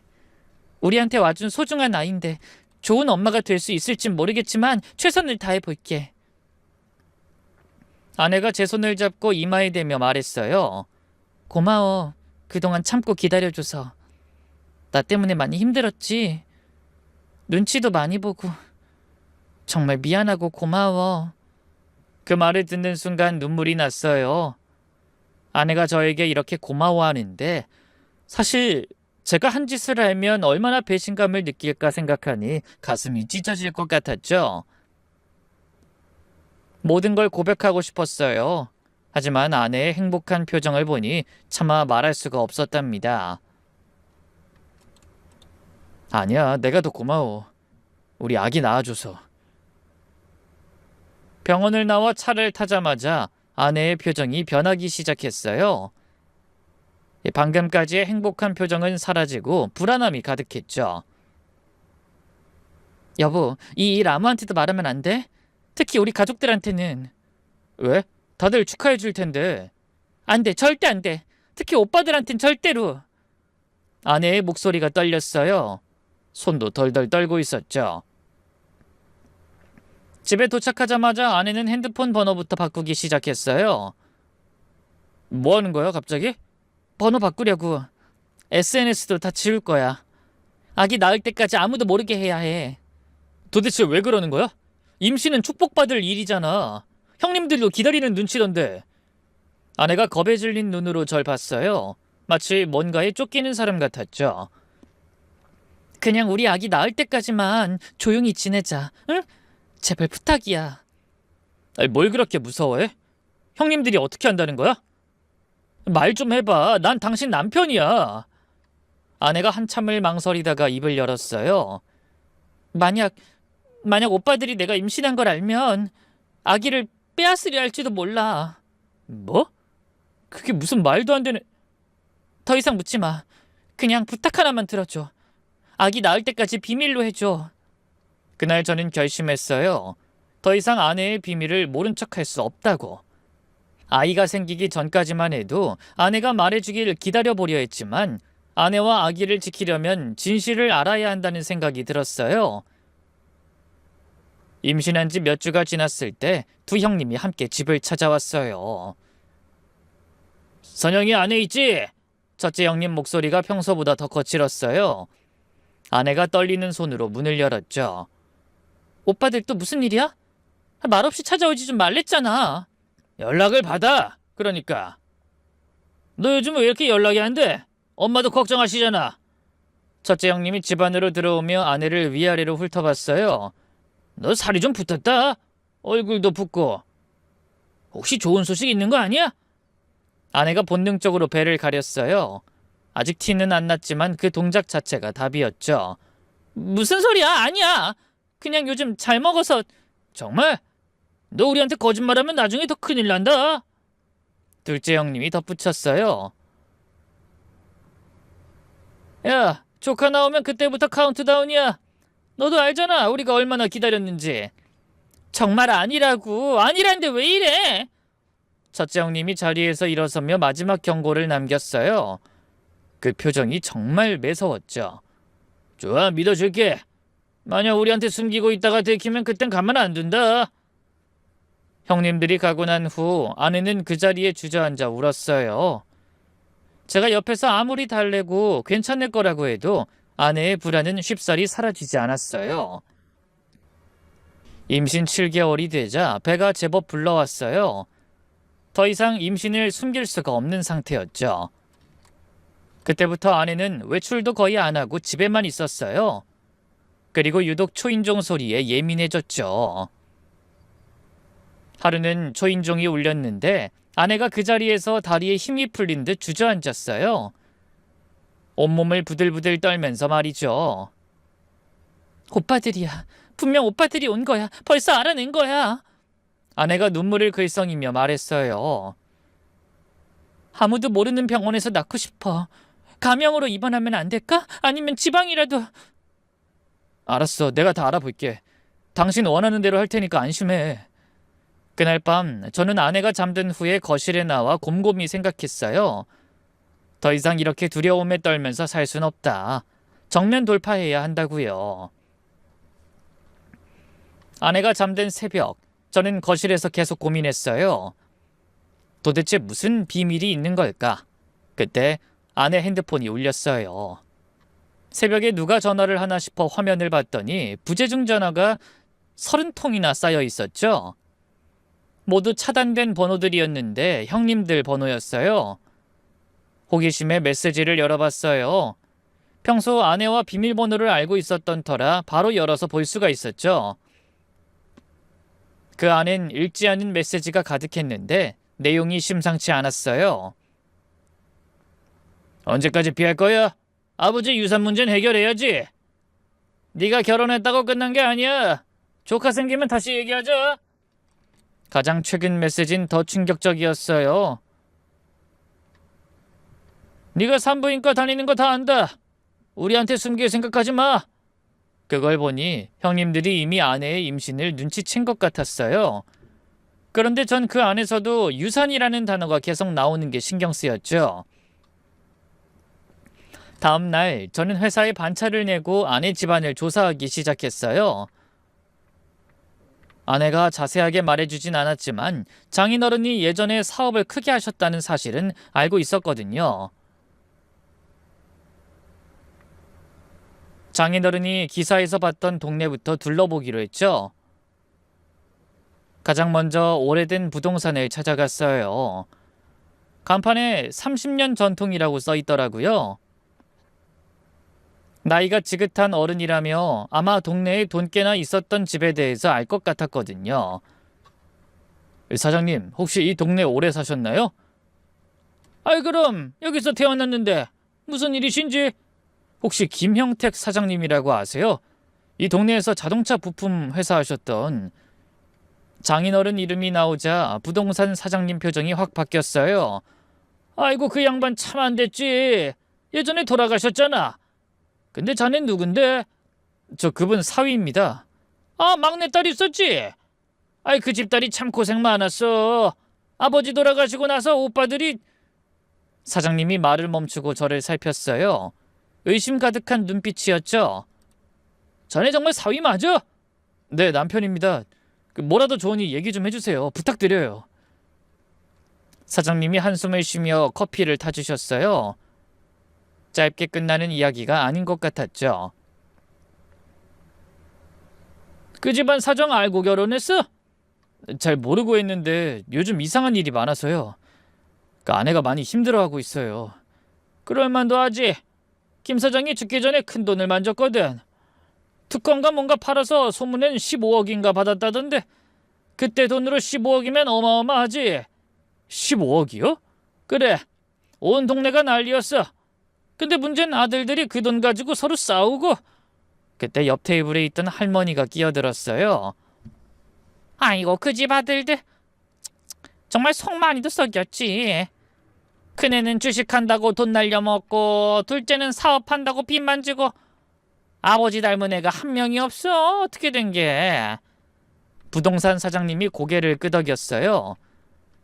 우리한테 와준 소중한 아이인데 좋은 엄마가 될 수 있을진 모르겠지만 최선을 다해볼게. 아내가 제 손을 잡고 이마에 대며 말했어요. 고마워. 그동안 참고 기다려줘서. 나 때문에 많이 힘들었지. 눈치도 많이 보고. 정말 미안하고 고마워. 그 말을 듣는 순간 눈물이 났어요. 아내가 저에게 이렇게 고마워하는데 사실 제가 한 짓을 알면 얼마나 배신감을 느낄까 생각하니 가슴이 찢어질 것 같았죠. 모든 걸 고백하고 싶었어요. 하지만 아내의 행복한 표정을 보니 차마 말할 수가 없었답니다. 아니야, 내가 더 고마워. 우리 아기 낳아줘서. 병원을 나와 차를 타자마자 아내의 표정이 변하기 시작했어요. 방금까지의 행복한 표정은 사라지고 불안함이 가득했죠. 여보, 이 일 아무한테도 말하면 안 돼? 특히 우리 가족들한테는. 왜? 다들 축하해 줄 텐데. 안 돼, 절대 안 돼. 특히 오빠들한텐 절대로. 아내의 목소리가 떨렸어요. 손도 덜덜 떨고 있었죠. 집에 도착하자마자 아내는 핸드폰 번호부터 바꾸기 시작했어요. 뭐 하는 거야, 갑자기? 번호 바꾸려고. SNS도 다 지울 거야. 아기 낳을 때까지 아무도 모르게 해야 해. 도대체 왜 그러는 거야? 임신은 축복받을 일이잖아. 형님들도 기다리는 눈치던데. 아내가 겁에 질린 눈으로 절 봤어요. 마치 뭔가에 쫓기는 사람 같았죠. 그냥 우리 아기 낳을 때까지만 조용히 지내자. 응? 제발 부탁이야. 아니, 뭘 그렇게 무서워해? 형님들이 어떻게 한다는 거야? 말 좀 해봐. 난 당신 남편이야. 아내가 한참을 망설이다가 입을 열었어요. 만약 오빠들이 내가 임신한 걸 알면 아기를 빼앗으려 할지도 몰라. 뭐? 그게 무슨 말도 안 되는... 더 이상 묻지 마. 그냥 부탁 하나만 들어줘. 아기 낳을 때까지 비밀로 해줘. 그날 저는 결심했어요. 더 이상 아내의 비밀을 모른 척할 수 없다고. 아이가 생기기 전까지만 해도 아내가 말해주길 기다려보려 했지만 아내와 아기를 지키려면 진실을 알아야 한다는 생각이 들었어요. 임신한 지 몇 주가 지났을 때 두 형님이 함께 집을 찾아왔어요. 선영이 안에 있지? 첫째 형님 목소리가 평소보다 더 거칠었어요. 아내가 떨리는 손으로 문을 열었죠. 오빠들 또 무슨 일이야? 말없이 찾아오지 좀 말랬잖아. 연락을 받아. 그러니까. 너 요즘 왜 이렇게 연락이 안 돼? 엄마도 걱정하시잖아. 첫째 형님이 집 안으로 들어오며 아내를 위아래로 훑어봤어요. 너 살이 좀 붙었다. 얼굴도 붓고. 혹시 좋은 소식 있는 거 아니야? 아내가 본능적으로 배를 가렸어요. 아직 티는 안 났지만 그 동작 자체가 답이었죠. 무슨 소리야? 아니야. 그냥 요즘 잘 먹어서. 정말? 너 우리한테 거짓말하면 나중에 더 큰일 난다. 둘째 형님이 덧붙였어요. 야, 조카 나오면 그때부터 카운트다운이야. 너도 알잖아, 우리가 얼마나 기다렸는지. 정말 아니라고. 아니란데 왜 이래? 첫째 형님이 자리에서 일어서며 마지막 경고를 남겼어요. 그 표정이 정말 매서웠죠. 좋아, 믿어줄게. 만약 우리한테 숨기고 있다가 들키면 그땐 가만 안 둔다. 형님들이 가고 난 후 아내는 그 자리에 주저앉아 울었어요. 제가 옆에서 아무리 달래고 괜찮을 거라고 해도 아내의 불안은 쉽사리 사라지지 않았어요. 임신 7개월이 되자 배가 제법 불러왔어요. 더 이상 임신을 숨길 수가 없는 상태였죠. 그때부터 아내는 외출도 거의 안 하고 집에만 있었어요. 그리고 유독 초인종 소리에 예민해졌죠. 하루는 초인종이 울렸는데 아내가 그 자리에서 다리에 힘이 풀린 듯 주저앉았어요. 온몸을 부들부들 떨면서 말이죠. 오빠들이야. 분명 오빠들이 온 거야. 벌써 알아낸 거야. 아내가 눈물을 글썽이며 말했어요. 아무도 모르는 병원에서 낳고 싶어. 감염으로 입원하면 안 될까? 아니면 지방이라도. 알았어. 내가 다 알아볼게. 당신 원하는 대로 할 테니까 안심해. 그날 밤 저는 아내가 잠든 후에 거실에 나와 곰곰이 생각했어요. 더 이상 이렇게 두려움에 떨면서 살 순 없다. 정면 돌파해야 한다고요. 아내가 잠든 새벽, 저는 거실에서 계속 고민했어요. 도대체 무슨 비밀이 있는 걸까? 그때 아내 핸드폰이 울렸어요. 새벽에 누가 전화를 하나 싶어 화면을 봤더니 부재중 전화가 30통이나 쌓여 있었죠. 모두 차단된 번호들이었는데 형님들 번호였어요. 호기심에 메시지를 열어봤어요. 평소 아내와 비밀번호를 알고 있었던 터라 바로 열어서 볼 수가 있었죠. 그 안엔 읽지 않은 메시지가 가득했는데 내용이 심상치 않았어요. 언제까지 피할 거야? 아버지 유산 문제는 해결해야지. 네가 결혼했다고 끝난 게 아니야. 조카 생기면 다시 얘기하자. 가장 최근 메시지는 더 충격적이었어요. 네가 산부인과 다니는 거 다 안다. 우리한테 숨길 생각하지 마. 그걸 보니 형님들이 이미 아내의 임신을 눈치챈 것 같았어요. 그런데 전 그 안에서도 유산이라는 단어가 계속 나오는 게 신경 쓰였죠. 다음 날 저는 회사에 반차를 내고 아내 집안을 조사하기 시작했어요. 아내가 자세하게 말해주진 않았지만 장인어른이 예전에 사업을 크게 하셨다는 사실은 알고 있었거든요. 장인어른이 기사에서 봤던 동네부터 둘러보기로 했죠. 가장 먼저 오래된 부동산을 찾아갔어요. 간판에 30년 전통이라고 써 있더라고요. 나이가 지긋한 어른이라며 아마 동네에 돈 꽤나 있었던 집에 대해서 알 것 같았거든요. 사장님, 혹시 이 동네 오래 사셨나요? 아이 그럼 여기서 태어났는데 무슨 일이신지? 혹시 김형택 사장님이라고 아세요? 이 동네에서 자동차 부품 회사 하셨던. 장인어른 이름이 나오자 부동산 사장님 표정이 확 바뀌었어요. 아이고, 그 양반 참 안 됐지. 예전에 돌아가셨잖아. 근데 자넨 누군데? 저 그분 사위입니다. 아, 막내딸 있었지? 아이, 그 집딸이 참 고생 많았어. 아버지 돌아가시고 나서 오빠들이. 사장님이 말을 멈추고 저를 살폈어요. 의심 가득한 눈빛이었죠. 자네 정말 사위 맞아? 네, 남편입니다. 뭐라도 좋으니 얘기 좀 해주세요. 부탁드려요. 사장님이 한숨을 쉬며 커피를 타주셨어요. 짧게 끝나는 이야기가 아닌 것 같았죠. 그 집안 사정 알고 결혼했어? 잘 모르고 했는데 요즘 이상한 일이 많아서요. 그 아내가 많이 힘들어하고 있어요. 그럴 만도 하지. 김 사장이 죽기 전에 큰 돈을 만졌거든. 특허인가 뭔가 팔아서 소문엔 15억인가 받았다던데, 그때 돈으로 15억이면 어마어마하지. 15억이요? 그래, 온 동네가 난리였어. 근데 문제는 아들들이 그 돈 가지고 서로 싸우고. 그때 옆 테이블에 있던 할머니가 끼어들었어요. 아이고, 그 집 아들들 정말 속 많이도 썩였지. 큰애는 주식한다고 돈 날려먹고, 둘째는 사업한다고 빚만 지고, 아버지 닮은 애가 한 명이 없어. 어떻게 된 게? 부동산 사장님이 고개를 끄덕였어요.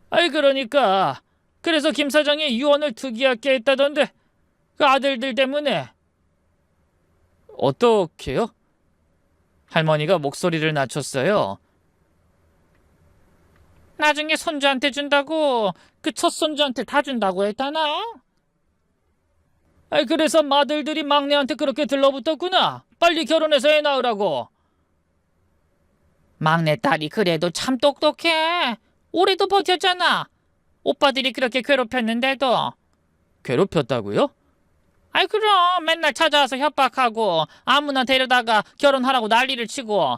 아이, 그러니까 그래서 김 사장이 유언을 특이하게 했다던데, 그 아들들 때문에. 어떻게요? 할머니가 목소리를 낮췄어요. 나중에 손주한테 준다고, 그 첫 손주한테 다 준다고 했다나? 아이, 그래서 마들들이 막내한테 그렇게 들러붙었구나. 빨리 결혼해서 애 낳으라고. 막내딸이 그래도 참 똑똑해. 올해도 버텼잖아. 오빠들이 그렇게 괴롭혔는데도. 괴롭혔다고요? 아이, 그럼 맨날 찾아와서 협박하고 아무나 데려다가 결혼하라고 난리를 치고.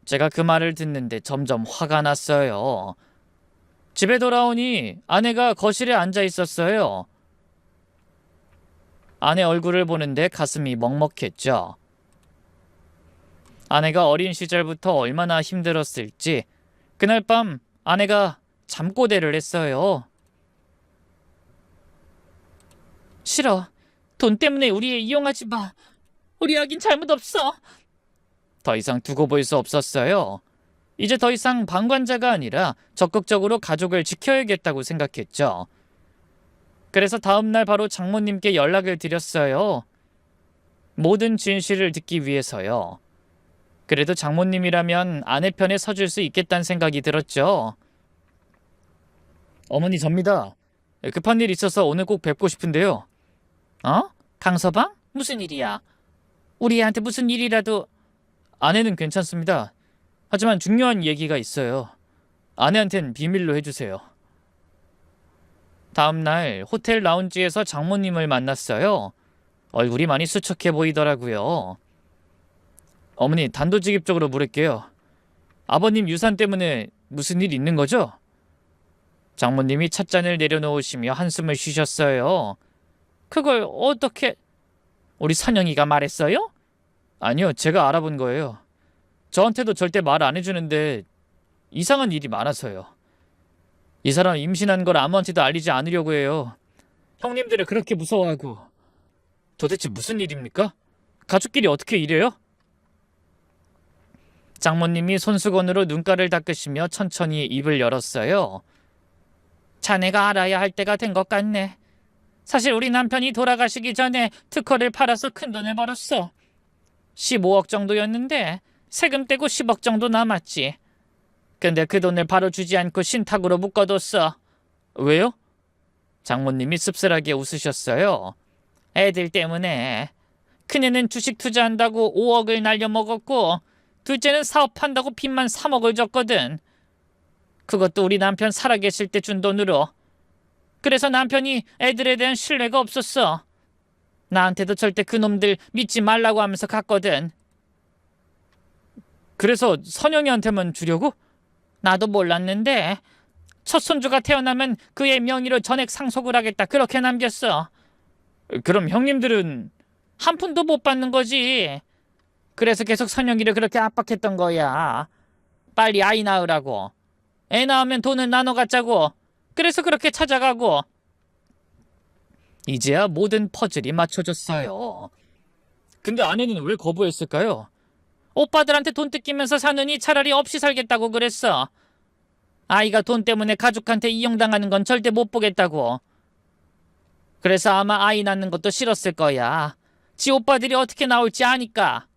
제가 그 말을 듣는데 점점 화가 났어요. 집에 돌아오니 아내가 거실에 앉아 있었어요. 아내 얼굴을 보는데 가슴이 먹먹했죠. 아내가 어린 시절부터 얼마나 힘들었을지. 그날 밤 아내가 잠꼬대를 했어요. 싫어. 돈 때문에 우리 애 이용하지 마. 우리 아긴 잘못 없어. 더 이상 두고 볼 수 없었어요. 이제 더 이상 방관자가 아니라 적극적으로 가족을 지켜야겠다고 생각했죠. 그래서 다음날 바로 장모님께 연락을 드렸어요. 모든 진실을 듣기 위해서요. 그래도 장모님이라면 아내 편에 서줄 수 있겠다는 생각이 들었죠. 어머니, 접니다. 급한 일 있어서 오늘 꼭 뵙고 싶은데요. 어? 강서방? 무슨 일이야? 우리 애한테 무슨 일이라도. 아내는 괜찮습니다. 하지만 중요한 얘기가 있어요. 아내한텐 비밀로 해주세요. 다음날 호텔 라운지에서 장모님을 만났어요. 얼굴이 많이 수척해 보이더라고요. 어머니, 단도직입적으로 물을게요. 아버님 유산 때문에 무슨 일 있는 거죠? 장모님이 찻잔을 내려놓으시며 한숨을 쉬셨어요. 그걸 어떻게... 우리 선영이가 말했어요? 아니요, 제가 알아본 거예요. 저한테도 절대 말 안 해주는데 이상한 일이 많아서요. 이 사람 임신한 걸 아무한테도 알리지 않으려고 해요. 형님들을 그렇게 무서워하고. 도대체 무슨 일입니까? 가족끼리 어떻게 이래요? 장모님이 손수건으로 눈가를 닦으시며 천천히 입을 열었어요. 자네가 알아야 할 때가 된 것 같네. 사실 우리 남편이 돌아가시기 전에 특허를 팔아서 큰 돈을 벌었어. 15억 정도였는데 세금 떼고 10억 정도 남았지. 근데 그 돈을 바로 주지 않고 신탁으로 묶어뒀어. 왜요? 장모님이 씁쓸하게 웃으셨어요. 애들 때문에. 큰애는 주식 투자한다고 5억을 날려먹었고, 둘째는 사업한다고 빚만 3억을 졌거든. 그것도 우리 남편 살아계실 때 준 돈으로. 그래서 남편이 애들에 대한 신뢰가 없었어. 나한테도 절대 그놈들 믿지 말라고 하면서 갔거든. 그래서 선영이한테만 주려고? 나도 몰랐는데 첫 손주가 태어나면 그의 명의로 전액 상속을 하겠다 그렇게 남겼어. 그럼 형님들은... 한 푼도 못 받는 거지. 그래서 계속 선영이를 그렇게 압박했던 거야. 빨리 아이 낳으라고. 애 낳으면 돈을 나눠 갖자고. 그래서 그렇게 찾아가고. 이제야 모든 퍼즐이 맞춰졌어요. 근데 아내는 왜 거부했을까요? 오빠들한테 돈 뜯기면서 사느니 차라리 없이 살겠다고 그랬어. 아이가 돈 때문에 가족한테 이용당하는 건 절대 못 보겠다고. 그래서 아마 아이 낳는 것도 싫었을 거야. 지 오빠들이 어떻게 나올지 아니까.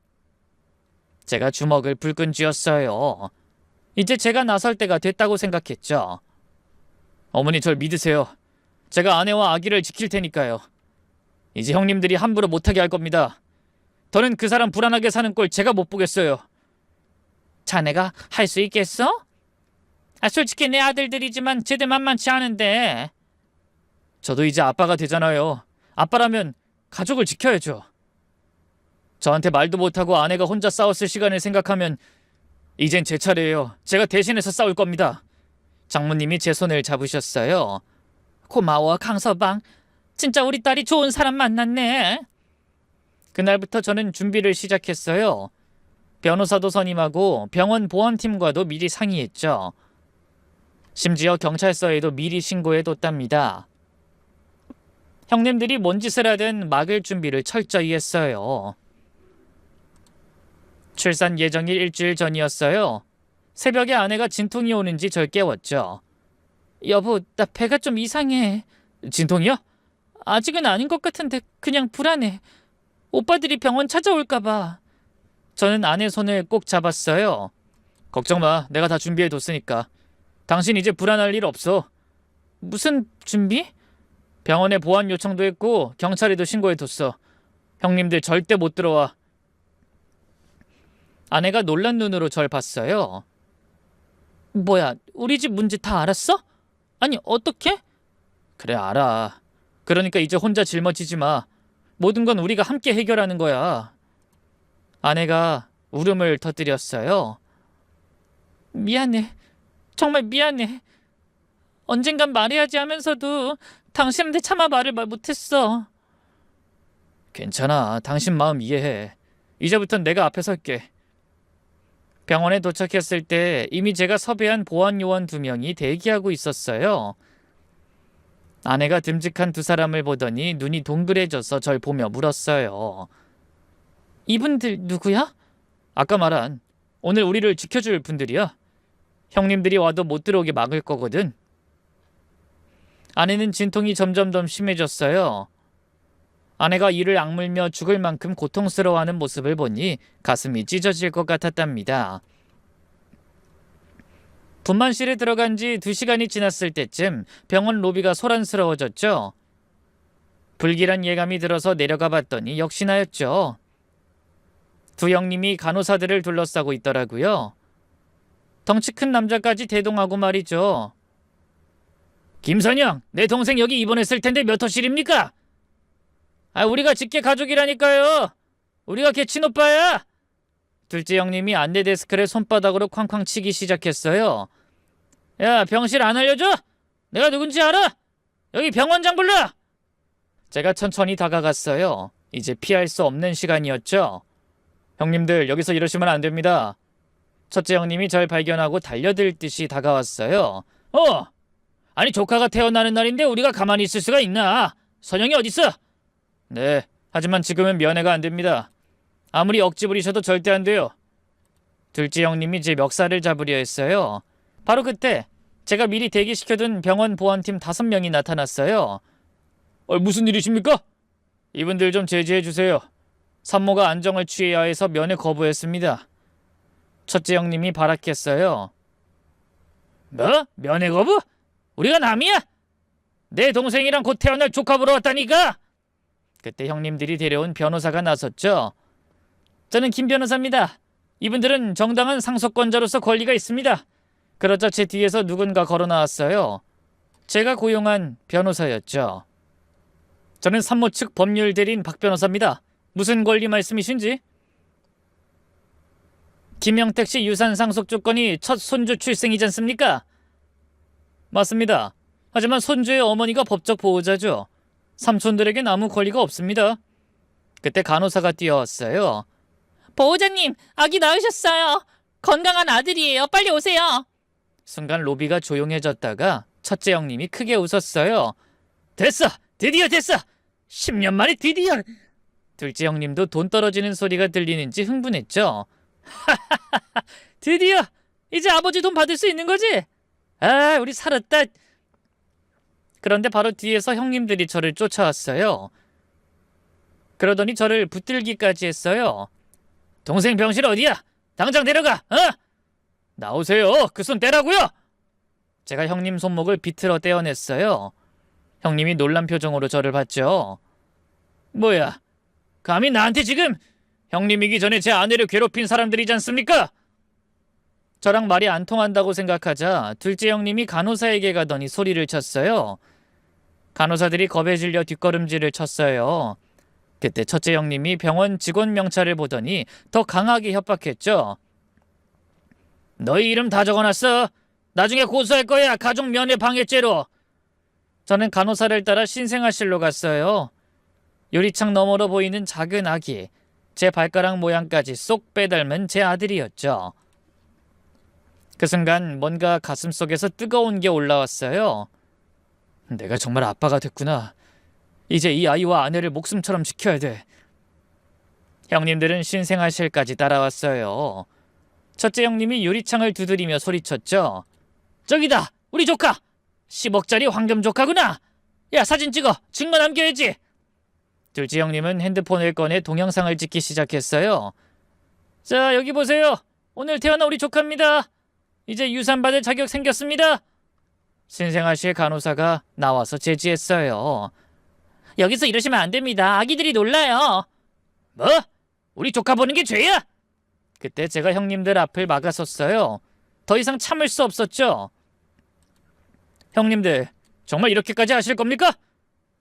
제가 주먹을 불끈 쥐었어요. 이제 제가 나설 때가 됐다고 생각했죠. 어머니 절 믿으세요. 제가 아내와 아기를 지킬 테니까요. 이제 형님들이 함부로 못하게 할 겁니다. 더는 그 사람 불안하게 사는 꼴 제가 못 보겠어요. 자네가 할 수 있겠어? 솔직히 내 아들들이지만 쟤들 만만치 않은데. 저도 이제 아빠가 되잖아요. 아빠라면 가족을 지켜야죠. 저한테 말도 못하고 아내가 혼자 싸웠을 시간을 생각하면 이젠 제 차례예요. 제가 대신해서 싸울 겁니다. 장모님이 제 손을 잡으셨어요. 고마워, 강서방. 진짜 우리 딸이 좋은 사람 만났네. 그날부터 저는 준비를 시작했어요. 변호사도 선임하고 병원 보안팀과도 미리 상의했죠. 심지어 경찰서에도 미리 신고해뒀답니다. 형님들이 뭔 짓을 하든 막을 준비를 철저히 했어요. 출산 예정일 일주일 전이었어요. 새벽에 아내가 진통이 오는지 절 깨웠죠. 여보, 나 배가 좀 이상해. 진통이요? 아직은 아닌 것 같은데 그냥 불안해. 오빠들이 병원 찾아올까 봐. 저는 아내 손을 꼭 잡았어요. 걱정 마, 내가 다 준비해뒀으니까. 당신 이제 불안할 일 없어. 무슨 준비? 병원에 보안 요청도 했고 경찰에도 신고해뒀어. 형님들 절대 못 들어와. 아내가 놀란 눈으로 절 봤어요. 뭐야, 우리 집 문제 다 알았어? 아니, 어떻게? 그래, 알아. 그러니까 이제 혼자 짊어지지 마. 모든 건 우리가 함께 해결하는 거야. 아내가 울음을 터뜨렸어요. 미안해. 정말 미안해. 언젠간 말해야지 하면서도 당신한테 차마 말을 못했어. 괜찮아. 당신 마음 이해해. 이제부턴 내가 앞에 설게. 병원에 도착했을 때 이미 제가 섭외한 보안 요원 2명이 대기하고 있었어요. 아내가 듬직한 두 사람을 보더니 눈이 동그래져서 절 보며 물었어요. 이분들 누구야? 아까 말한 오늘 우리를 지켜줄 분들이야. 형님들이 와도 못 들어오게 막을 거거든. 아내는 진통이 점점 더 심해졌어요. 아내가 이를 악물며 죽을 만큼 고통스러워하는 모습을 보니 가슴이 찢어질 것 같았답니다. 분만실에 들어간 지 2시간이 지났을 때쯤 병원 로비가 소란스러워졌죠. 불길한 예감이 들어서 내려가 봤더니 역시나였죠. 두 형님이 간호사들을 둘러싸고 있더라고요. 덩치 큰 남자까지 대동하고 말이죠. 김선영, 내 동생 여기 입원했을 텐데 몇 호실입니까? 우리가 직계 가족이라니까요. 우리가 걔 친오빠야. 둘째 형님이 안내 데스크를 손바닥으로 쾅쾅 치기 시작했어요. 야, 병실 안 알려줘? 내가 누군지 알아? 여기 병원장 불러. 제가 천천히 다가갔어요. 이제 피할 수 없는 시간이었죠. 형님들, 여기서 이러시면 안 됩니다. 첫째 형님이 절 발견하고 달려들 듯이 다가왔어요. 아니 조카가 태어나는 날인데 우리가 가만히 있을 수가 있나? 선영이 어딨어? 네, 하지만 지금은 면회가 안 됩니다. 아무리 억지 부리셔도 절대 안 돼요. 둘째 형님이 제 멱살을 잡으려 했어요. 바로 그때 제가 미리 대기시켜둔 병원 보안팀 5명이 나타났어요. 무슨 일이십니까? 이분들 좀 제지해주세요. 산모가 안정을 취해야 해서 면회 거부했습니다. 첫째 형님이 발악했어요. 뭐? 면회 거부? 우리가 남이야? 내 동생이랑 곧 태어날 조카 보러 왔다니까? 그때 형님들이 데려온 변호사가 나섰죠. 저는 김 변호사입니다. 이분들은 정당한 상속권자로서 권리가 있습니다. 그러자 제 뒤에서 누군가 걸어 나왔어요. 제가 고용한 변호사였죠. 저는 산모 측 법률 대리인 박 변호사입니다. 무슨 권리 말씀이신지? 김영택 씨 유산 상속 조건이 첫 손주 출생이지 않습니까? 맞습니다. 하지만 손주의 어머니가 법적 보호자죠. 삼촌들에겐 아무 권리가 없습니다. 그때 간호사가 뛰어왔어요. 보호자님, 아기 낳으셨어요. 건강한 아들이에요. 빨리 오세요. 순간 로비가 조용해졌다가 첫째 형님이 크게 웃었어요. 됐어! 드디어 됐어! 10년 만에 드디어! 둘째 형님도 돈 떨어지는 소리가 들리는지 흥분했죠. 하하하하! 드디어! 이제 아버지 돈 받을 수 있는 거지? 아, 우리 살았다! 그런데 바로 뒤에서 형님들이 저를 쫓아왔어요. 그러더니 저를 붙들기까지 했어요. 동생 병실 어디야? 당장 데려가! 어? 나오세요! 그 손 떼라고요! 제가 형님 손목을 비틀어 떼어냈어요. 형님이 놀란 표정으로 저를 봤죠. 뭐야? 감히 나한테 지금 형님이기 전에 제 아내를 괴롭힌 사람들이지 않습니까? 저랑 말이 안 통한다고 생각하자 둘째 형님이 간호사에게 가더니 소리를 쳤어요. 간호사들이 겁에 질려 뒷걸음질을 쳤어요. 그때 첫째 형님이 병원 직원 명찰을 보더니 더 강하게 협박했죠. 너희 이름 다 적어놨어. 나중에 고소할 거야. 가족 면회방해죄로. 저는 간호사를 따라 신생아실로 갔어요. 유리창 너머로 보이는 작은 아기, 제 발가락 모양까지 쏙 빼닮은 제 아들이었죠. 그 순간 뭔가 가슴속에서 뜨거운 게 올라왔어요. 내가 정말 아빠가 됐구나. 이제 이 아이와 아내를 목숨처럼 지켜야 돼. 형님들은 신생아실까지 따라왔어요. 첫째 형님이 유리창을 두드리며 소리쳤죠. 저기다! 우리 조카! 10억짜리 황금 조카구나! 야, 사진 찍어! 증거 남겨야지! 둘째 형님은 핸드폰을 꺼내 동영상을 찍기 시작했어요. 자, 여기 보세요. 오늘 태어난 우리 조카입니다. 이제 유산받을 자격 생겼습니다. 신생아실 간호사가 나와서 제지했어요. 여기서 이러시면 안 됩니다. 아기들이 놀라요. 뭐? 우리 조카 보는 게 죄야? 그때 제가 형님들 앞을 막아섰어요. 더 이상 참을 수 없었죠. 형님들, 정말 이렇게까지 하실 겁니까?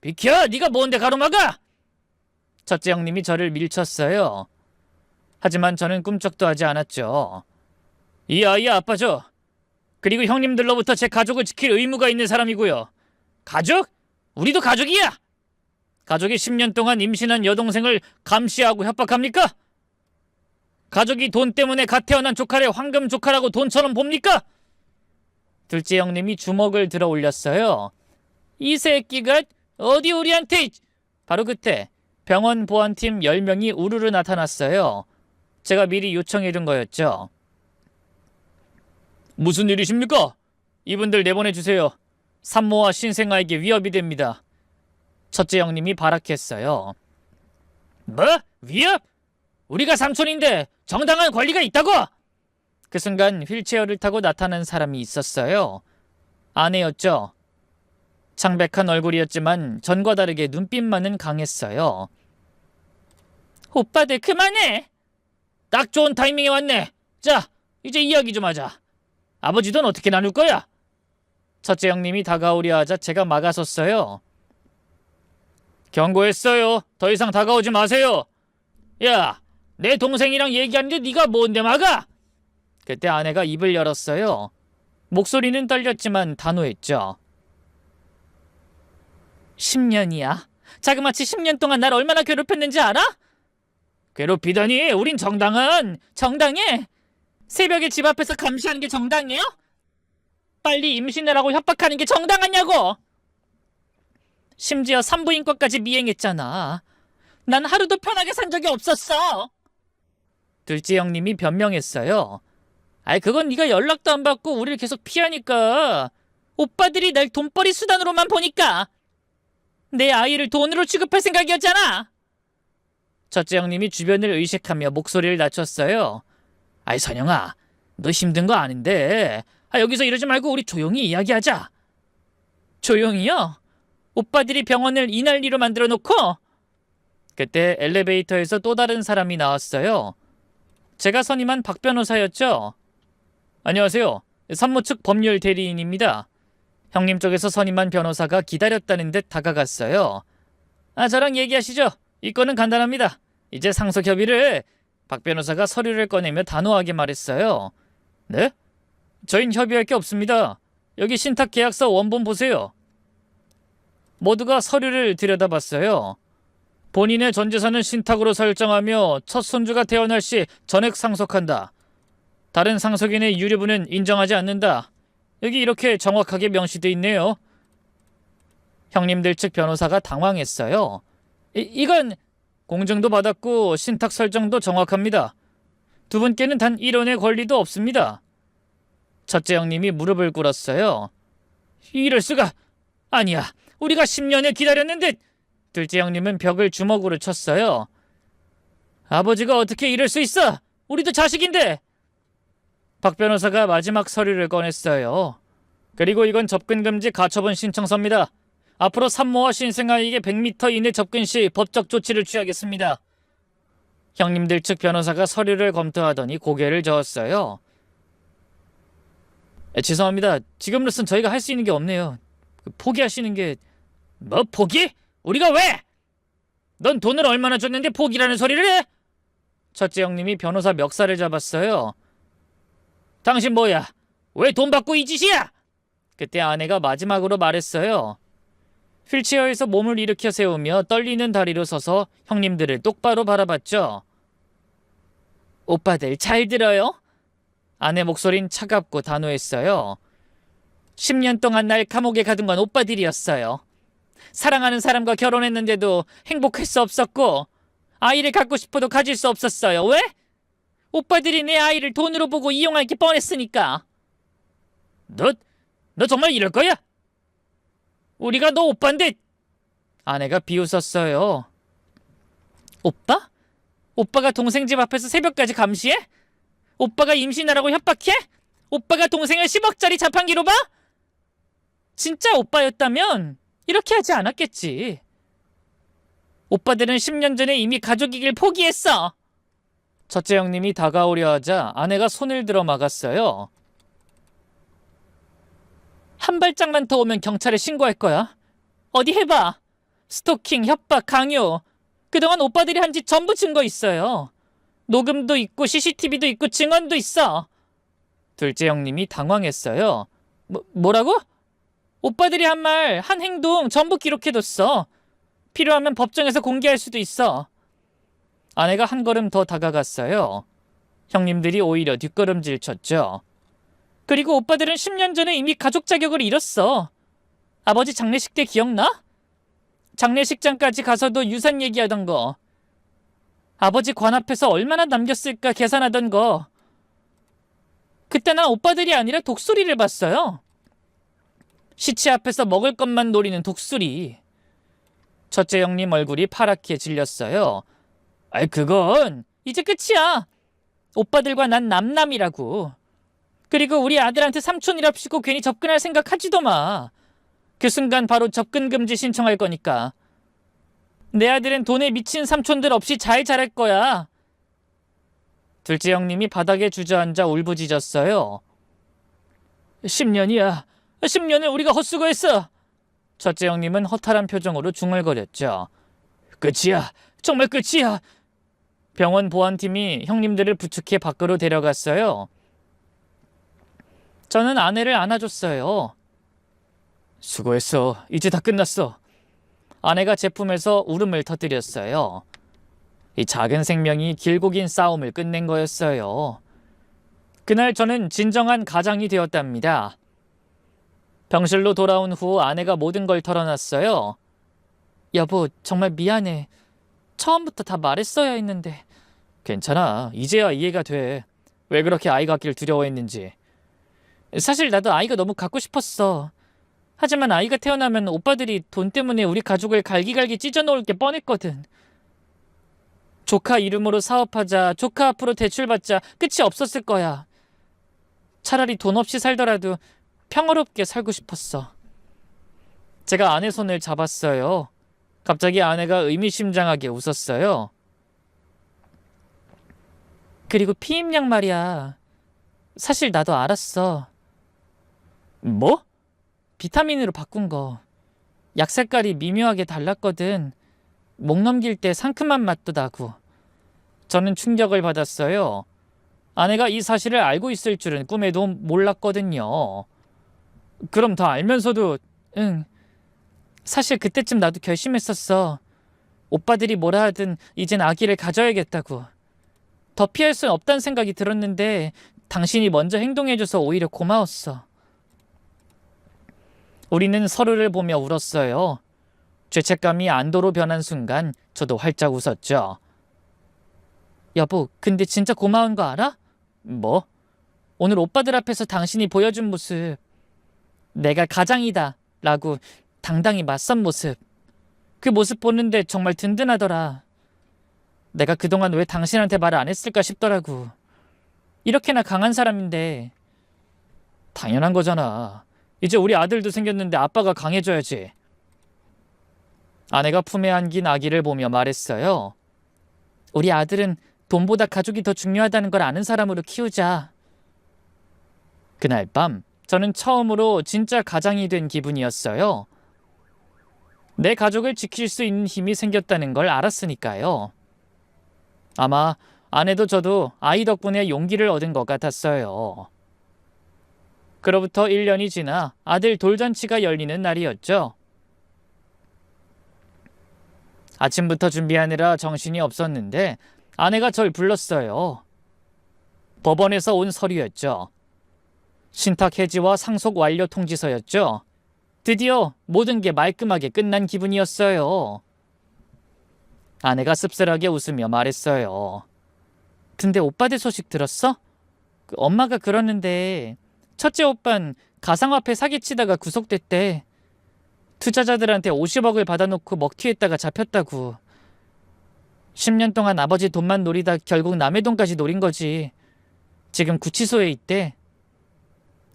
비켜! 네가 뭔데 가로막아! 첫째 형님이 저를 밀쳤어요. 하지만 저는 꿈쩍도 하지 않았죠. 이 아이의 아빠죠. 그리고 형님들로부터 제 가족을 지킬 의무가 있는 사람이고요. 가족? 우리도 가족이야! 가족이 10년 동안 임신한 여동생을 감시하고 협박합니까? 가족이 돈 때문에 갓 태어난 조카를 황금 조카라고 돈처럼 봅니까? 둘째 형님이 주먹을 들어 올렸어요. 이 새끼가 어디 우리한테... 바로 그때 병원 보안팀 10명이 우르르 나타났어요. 제가 미리 요청해둔 거였죠. 무슨 일이십니까? 이분들 내보내주세요. 산모와 신생아에게 위협이 됩니다. 첫째 형님이 발악했어요. 뭐? 위협? 우리가 삼촌인데 정당한 권리가 있다고? 그 순간 휠체어를 타고 나타난 사람이 있었어요. 아내였죠. 창백한 얼굴이었지만 전과 다르게 눈빛만은 강했어요. 오빠들 그만해! 딱 좋은 타이밍에 왔네. 자, 이제 이야기 좀 하자. 아버지 돈 어떻게 나눌 거야? 첫째 형님이 다가오려 하자 제가 막아섰어요. 경고했어요. 더 이상 다가오지 마세요. 야, 내 동생이랑 얘기하는데 네가 뭔데 막아? 그때 아내가 입을 열었어요. 목소리는 떨렸지만 단호했죠. 10년이야. 자그마치 10년 동안 날 얼마나 괴롭혔는지 알아? 괴롭히다니 우린 정당해. 새벽에 집 앞에서 감시하는 게 정당해요? 빨리 임신하라고 협박하는 게 정당하냐고! 심지어 산부인과까지 미행했잖아. 난 하루도 편하게 산 적이 없었어. 둘째 형님이 변명했어요. 아이, 그건 네가 연락도 안 받고 우리를 계속 피하니까. 오빠들이 날 돈벌이 수단으로만 보니까. 내 아이를 돈으로 취급할 생각이었잖아. 첫째 형님이 주변을 의식하며 목소리를 낮췄어요. 아이, 선영아, 너 힘든 거 아닌데. 여기서 이러지 말고 우리 조용히 이야기하자. 조용히요? 오빠들이 병원을 이 난리로 만들어 놓고? 그때 엘리베이터에서 또 다른 사람이 나왔어요. 제가 선임한 박 변호사였죠. 안녕하세요. 산모 측 법률 대리인입니다. 형님 쪽에서 선임한 변호사가 기다렸다는 듯 다가갔어요. 저랑 얘기하시죠. 이 건은 간단합니다. 이제 상속 협의를... 박 변호사가 서류를 꺼내며 단호하게 말했어요. 네? 저흰 협의할 게 없습니다. 여기 신탁 계약서 원본 보세요. 모두가 서류를 들여다봤어요. 본인의 전 재산은 신탁으로 설정하며 첫 손주가 태어날 시 전액 상속한다. 다른 상속인의 유류분은 인정하지 않는다. 여기 이렇게 정확하게 명시돼 있네요. 형님들 측 변호사가 당황했어요. 이건 공증도 받았고 신탁 설정도 정확합니다. 두 분께는 단 1원의 권리도 없습니다. 첫째 형님이 무릎을 꿇었어요. 이럴 수가. 아니야. 우리가 10년을 기다렸는데. 둘째 형님은 벽을 주먹으로 쳤어요. 아버지가 어떻게 이럴 수 있어? 우리도 자식인데. 박 변호사가 마지막 서류를 꺼냈어요. 그리고 이건 접근금지 가처분 신청서입니다. 앞으로 산모와 신생아에게 100m 이내 접근 시 법적 조치를 취하겠습니다. 형님들 측 변호사가 서류를 검토하더니 고개를 저었어요. 죄송합니다. 지금으로선 저희가 할 수 있는 게 없네요. 포기하시는 게... 뭐 포기? 우리가 왜? 넌 돈을 얼마나 줬는데 포기라는 소리를 해? 첫째 형님이 변호사 멱살을 잡았어요. 당신 뭐야? 왜 돈 받고 이 짓이야? 그때 아내가 마지막으로 말했어요. 휠체어에서 몸을 일으켜 세우며 떨리는 다리로 서서 형님들을 똑바로 바라봤죠. 오빠들 잘 들어요? 아내 목소린 차갑고 단호했어요. 10년 동안 날 감옥에 가둔 건 오빠들이었어요. 사랑하는 사람과 결혼했는데도 행복할 수 없었고 아이를 갖고 싶어도 가질 수 없었어요. 왜? 오빠들이 내 아이를 돈으로 보고 이용할 게 뻔했으니까. 너 정말 이럴 거야? 우리가 너 오빠인데. 아내가 비웃었어요. 오빠? 오빠가 동생 집 앞에서 새벽까지 감시해? 오빠가 임신하라고 협박해? 오빠가 동생을 10억짜리 자판기로 봐? 진짜 오빠였다면 이렇게 하지 않았겠지. 오빠들은 10년 전에 이미 가족이길 포기했어. 첫째 형님이 다가오려 하자 아내가 손을 들어 막았어요. 한 발짝만 더 오면 경찰에 신고할 거야. 어디 해봐. 스토킹, 협박, 강요. 그동안 오빠들이 한 짓 전부 증거 있어요. 녹음도 있고 CCTV도 있고 증언도 있어. 둘째 형님이 당황했어요. 뭐라고? 오빠들이 한 말, 한 행동 전부 기록해뒀어. 필요하면 법정에서 공개할 수도 있어. 아내가 한 걸음 더 다가갔어요. 형님들이 오히려 뒷걸음질 쳤죠. 그리고 오빠들은 10년 전에 이미 가족 자격을 잃었어. 아버지 장례식 때 기억나? 장례식장까지 가서도 유산 얘기하던 거. 아버지 관 앞에서 얼마나 남겼을까 계산하던 거. 그때 난 오빠들이 아니라 독수리를 봤어요. 시체 앞에서 먹을 것만 노리는 독수리. 첫째 형님 얼굴이 파랗게 질렸어요. 그건 이제 끝이야. 오빠들과 난 남남이라고. 그리고 우리 아들한테 삼촌이랍시고 괜히 접근할 생각 하지도 마. 그 순간 바로 접근금지 신청할 거니까. 내 아들은 돈에 미친 삼촌들 없이 잘 자랄 거야. 둘째 형님이 바닥에 주저앉아 울부짖었어요. 10년이야. 10년을 우리가 헛수고했어. 첫째 형님은 허탈한 표정으로 중얼거렸죠. 끝이야. 정말 끝이야. 병원 보안팀이 형님들을 부축해 밖으로 데려갔어요. 저는 아내를 안아줬어요. 수고했어. 이제 다 끝났어. 아내가 제품에서 울음을 터뜨렸어요. 이 작은 생명이 길고 긴 싸움을 끝낸 거였어요. 그날 저는 진정한 가장이 되었답니다. 병실로 돌아온 후 아내가 모든 걸 털어놨어요. 여보, 정말 미안해. 처음부터 다 말했어야 했는데. 괜찮아. 이제야 이해가 돼. 왜 그렇게 아이 갖기를 두려워했는지. 사실 나도 아이가 너무 갖고 싶었어. 하지만 아이가 태어나면 오빠들이 돈 때문에 우리 가족을 갈기갈기 찢어놓을 게 뻔했거든. 조카 이름으로 사업하자, 조카 앞으로 대출받자, 끝이 없었을 거야. 차라리 돈 없이 살더라도 평화롭게 살고 싶었어. 제가 아내 손을 잡았어요. 갑자기 아내가 의미심장하게 웃었어요. 그리고 피임약 말이야. 사실 나도 알았어. 뭐? 비타민으로 바꾼 거. 약 색깔이 미묘하게 달랐거든. 목 넘길 때 상큼한 맛도 나고. 저는 충격을 받았어요. 아내가 이 사실을 알고 있을 줄은 꿈에도 몰랐거든요. 그럼 다 알면서도... 응. 사실 그때쯤 나도 결심했었어. 오빠들이 뭐라 하든 이젠 아기를 가져야겠다고. 더 피할 순 없다는 생각이 들었는데 당신이 먼저 행동해줘서 오히려 고마웠어. 우리는 서로를 보며 울었어요. 죄책감이 안도로 변한 순간 저도 활짝 웃었죠. 여보, 근데 진짜 고마운 거 알아? 뭐? 오늘 오빠들 앞에서 당신이 보여준 모습, 내가 가장이다 라고 당당히 맞선 모습, 그 모습 보는데 정말 든든하더라. 내가 그동안 왜 당신한테 말을 안 했을까 싶더라고. 이렇게나 강한 사람인데. 당연한 거잖아. 이제 우리 아들도 생겼는데 아빠가 강해져야지. 아내가 품에 안긴 아기를 보며 말했어요. 우리 아들은 돈보다 가족이 더 중요하다는 걸 아는 사람으로 키우자. 그날 밤 저는 처음으로 진짜 가장이 된 기분이었어요. 내 가족을 지킬 수 있는 힘이 생겼다는 걸 알았으니까요. 아마 아내도 저도 아이 덕분에 용기를 얻은 것 같았어요. 그로부터 1년이 지나 아들 돌잔치가 열리는 날이었죠. 아침부터 준비하느라 정신이 없었는데 아내가 절 불렀어요. 법원에서 온 서류였죠. 신탁 해지와 상속 완료 통지서였죠. 드디어 모든 게 말끔하게 끝난 기분이었어요. 아내가 씁쓸하게 웃으며 말했어요. 근데 오빠들 소식 들었어? 엄마가 그러는데 첫째 오빤 가상화폐 사기치다가 구속됐대. 투자자들한테 50억을 받아놓고 먹튀했다가 잡혔다고. 10년 동안 아버지 돈만 노리다 결국 남의 돈까지 노린 거지. 지금 구치소에 있대.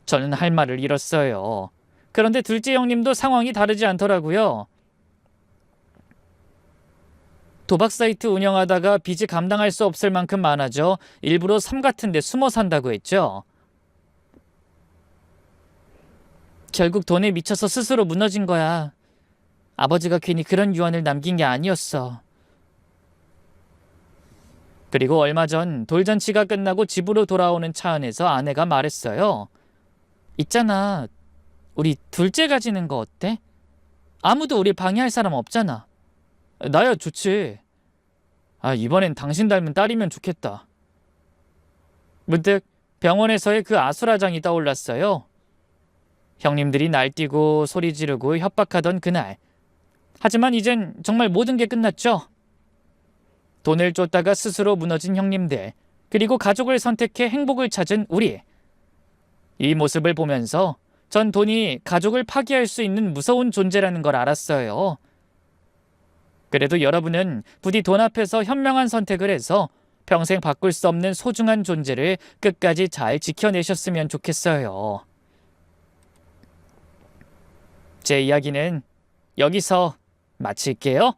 저는 할 말을 잃었어요. 그런데 둘째 형님도 상황이 다르지 않더라고요. 도박 사이트 운영하다가 빚이 감당할 수 없을 만큼 많아져 일부러 섬 같은 데 숨어 산다고 했죠. 결국 돈에 미쳐서 스스로 무너진 거야. 아버지가 괜히 그런 유언을 남긴 게 아니었어. 그리고 얼마 전 돌잔치가 끝나고 집으로 돌아오는 차 안에서 아내가 말했어요. 있잖아, 우리 둘째 가지는 거 어때? 아무도 우리 방해할 사람 없잖아. 나야 좋지. 이번엔 당신 닮은 딸이면 좋겠다. 문득 병원에서의 그 아수라장이 떠올랐어요. 형님들이 날뛰고 소리 지르고 협박하던 그날. 하지만 이젠 정말 모든 게 끝났죠. 돈을 쫓다가 스스로 무너진 형님들, 그리고 가족을 선택해 행복을 찾은 우리. 이 모습을 보면서 전 돈이 가족을 파괴할 수 있는 무서운 존재라는 걸 알았어요. 그래도 여러분은 부디 돈 앞에서 현명한 선택을 해서 평생 바꿀 수 없는 소중한 존재를 끝까지 잘 지켜내셨으면 좋겠어요. 제 이야기는 여기서 마칠게요.